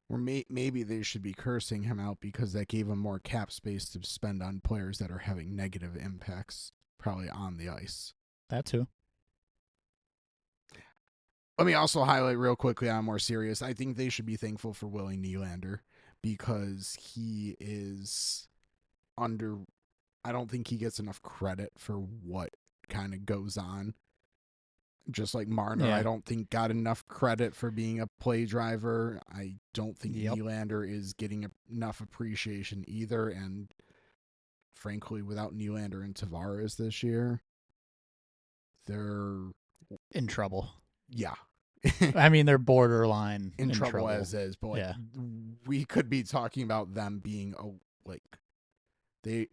Or maybe they should be cursing him out because that gave him more cap space to spend on players that are having negative impacts, probably on the ice. That too. Let me also highlight real quickly on more serious. I think they should be thankful for Willie Nylander because he is under. I don't think he gets enough credit for what kind of goes on. Just like Marner, I don't think got enough credit for being a play driver. I don't think Nylander is getting enough appreciation either. And frankly, without Nylander and Tavares this year, they're in trouble. Yeah. I mean, they're borderline in trouble as is, but like, we could be talking about them being they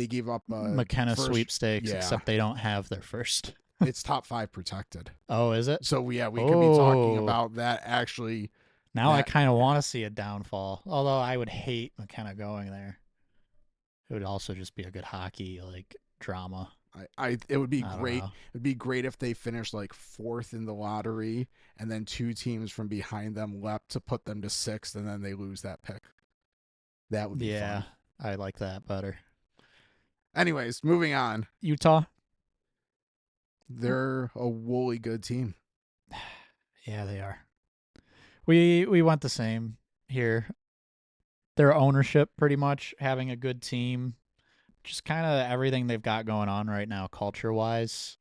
gave up McKenna sweepstakes, except they don't have their first. It's top 5 protected. Oh, is it? So we could be talking about that actually. Now I kind of want to see a downfall, although I would hate McKenna going there. It would also just be a good hockey like drama. It would be I don't great. know. It'd be great if they finished like fourth in the lottery, and then two teams from behind them leapt to put them to sixth, and then they lose that pick. That would be Yeah, fun. I like that better. Anyways, moving on. Utah. They're a woolly good team. Yeah, they are. We went the same here. Their ownership pretty much having a good team, just kind of everything they've got going on right now culture wise.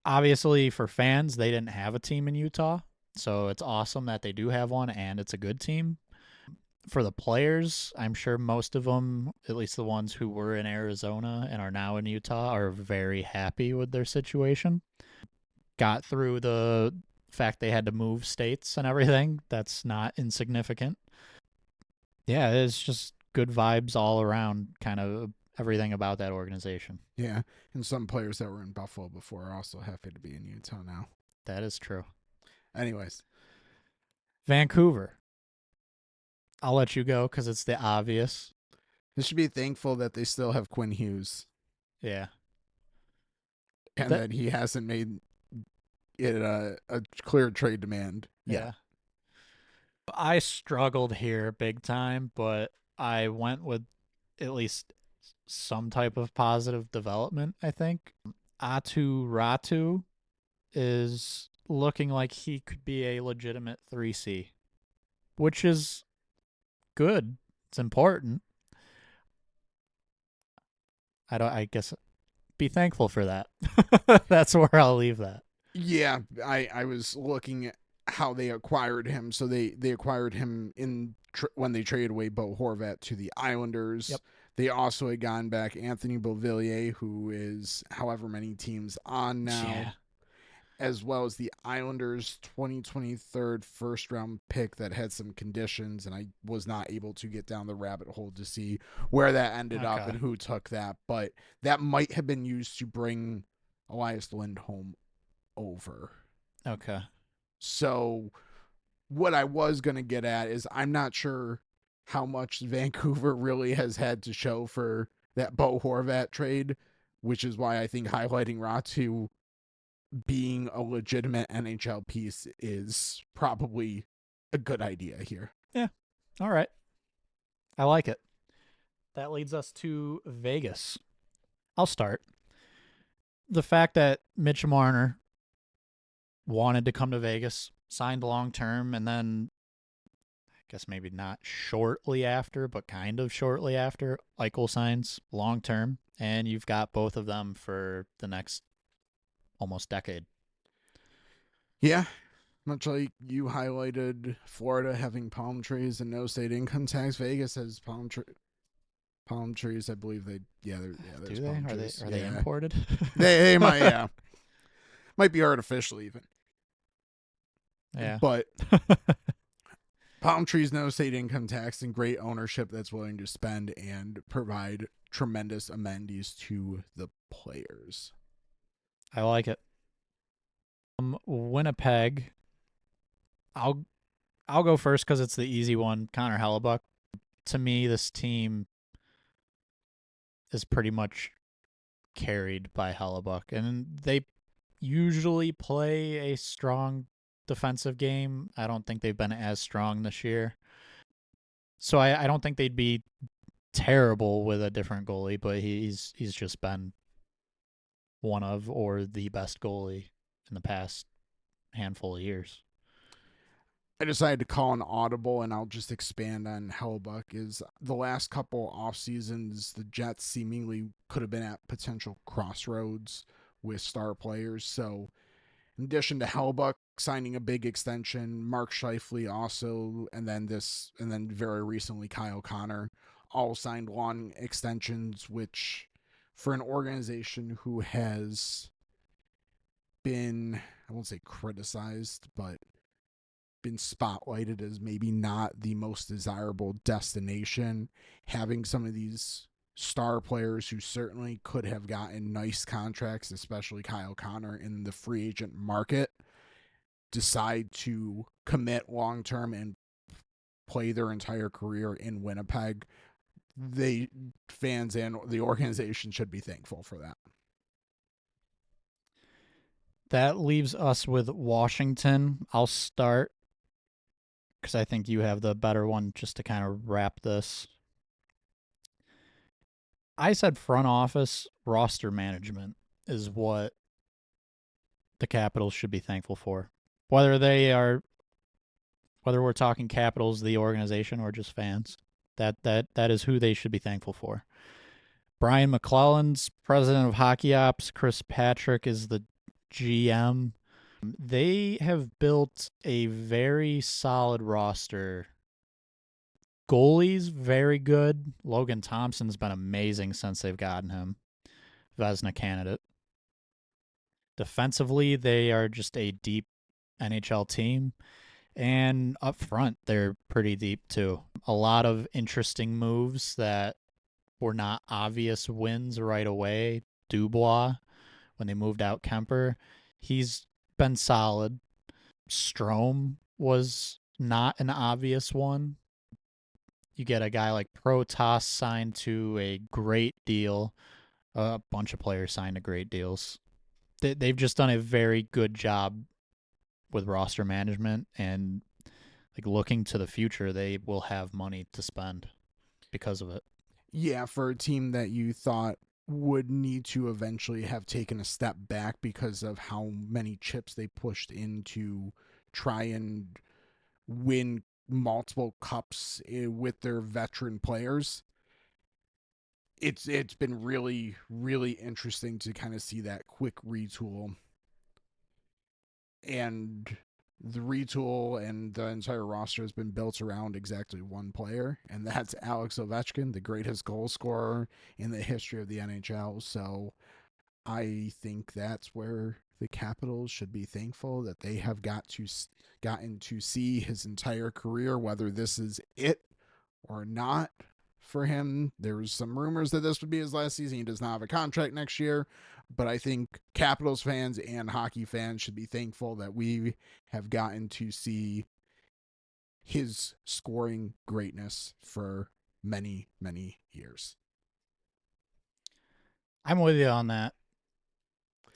Obviously for fans, they didn't have a team in Utah. So it's awesome that they do have one and it's a good team. For the players, I'm sure most of them, at least the ones who were in Arizona and are now in Utah, are very happy with their situation. Got through the fact they had to move states and everything. That's not insignificant. Yeah, it's just good vibes all around, kind of everything about that organization. Yeah, and some players that were in Buffalo before are also happy to be in Utah now. That is true. Anyways, Vancouver. I'll let you go because it's the obvious. they should be thankful that they still have Quinn Hughes Yeah. and That that he hasn't made it a clear trade demand yet. yeah. I struggled here big time, but I went with at least some type of positive development, I think. Atu Ratu is looking like he could be a legitimate 3C, which is good. It's important. I guess be thankful for that. That's where I'll leave that. Yeah, I was looking at how they acquired him. So they acquired him when they traded away Bo Horvat to the Islanders. Yep. They also had gone back Anthony Beauvillier, who is however many teams on now, Yeah. as well as the Islanders 2023 first round pick that had some conditions, and I was not able to get down the rabbit hole to see where that ended up Okay. and who took that, but that might have been used to bring Elias Lindholm over. Okay. So what I was going to get at is I'm not sure how much Vancouver really has had to show for that Bo Horvat trade, which is why I think highlighting Ratu being a legitimate NHL piece is probably a good idea here. Yeah. All right. I like it. That leads us to Vegas. I'll start. The fact that Mitch Marner wanted to come to Vegas, signed long term, and then I guess maybe not shortly after, but kind of shortly after, Eichel signs long term, and you've got both of them for the next almost decade. Yeah, much like you highlighted Florida having palm trees and no state income tax, Vegas has palm trees. I believe there's Do they? palm Are they trees. are they Yeah, imported? they might be artificial even, Yeah. but palm trees, no state income tax, and great ownership that's willing to spend and provide tremendous amenities to the players. I like it. Winnipeg. I'll I'll go first because it's the easy one. Connor Hellebuck. To me, this team is pretty much carried by Hellebuck, and they usually play a strong defensive game. I don't think they've been as strong this year, so I don't think they'd be terrible with a different goalie. But he's just been one of or the best goalie in the past handful of years. I decided to call an audible, and I'll just expand on Hellebuck. Is the last couple off seasons, the Jets seemingly could have been at potential crossroads with star players. So, in addition to Hellebuck signing a big extension, Mark Scheifele also, and then very recently Kyle Connor, all signed long extensions, which for an organization who has been, I won't say criticized, but been spotlighted as maybe not the most desirable destination, having some of these star players who certainly could have gotten nice contracts, especially Kyle Connor in the free agent market, decide to commit long term and play their entire career in Winnipeg. they fans and the organization should be thankful for that. That leaves us with Washington. I'll start because I think you have the better one just to kind of wrap this. I said front office roster management is what the Capitals should be thankful for. Whether they are whether we're talking Capitals, the organization, or just fans. That is who they should be thankful for. Brian McClellan's president of hockey ops. Chris Patrick is the GM. They have built a very solid roster. Goalies, very good. Logan Thompson's been amazing since they've gotten him. Vezina candidate. Defensively, they are just a deep NHL team. And up front, they're pretty deep too. A lot of interesting moves that were not obvious wins right away. Dubois, when they moved out Kemper, he's been solid. Strome was not an obvious one. You get a guy like Protas signed to a great deal. A bunch of players signed to great deals. They've just done a very good job with roster management, and like looking to the future, they will have money to spend because of it. Yeah, for a team that you thought would need to eventually have taken a step back because of how many chips they pushed in to try and win multiple cups with their veteran players. It's been really interesting to kind of see that quick retool, and the retool and the entire roster has been built around exactly one player, and that's Alex Ovechkin, the greatest goal scorer in the history of the NHL. So I think that's where the Capitals should be thankful that they have gotten to see his entire career, whether this is it or not for him. There was some rumors that this would be his last season. He does not have a contract next year, but I think Capitals fans and hockey fans should be thankful that we have gotten to see his scoring greatness for many years. I'm with you on that.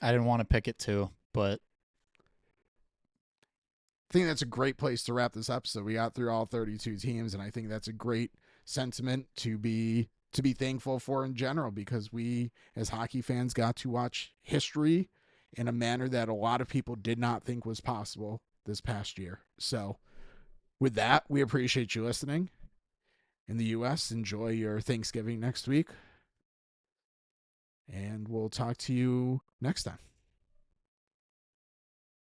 I didn't want to pick it too, but I think that's a great place to wrap this episode. We got through all 32 teams, and I think that's a great sentiment to be thankful for in general, because we as hockey fans got to watch history in a manner that a lot of people did not think was possible this past year. So with that, we appreciate you listening. In the US, enjoy your Thanksgiving next week, and we'll talk to you next time.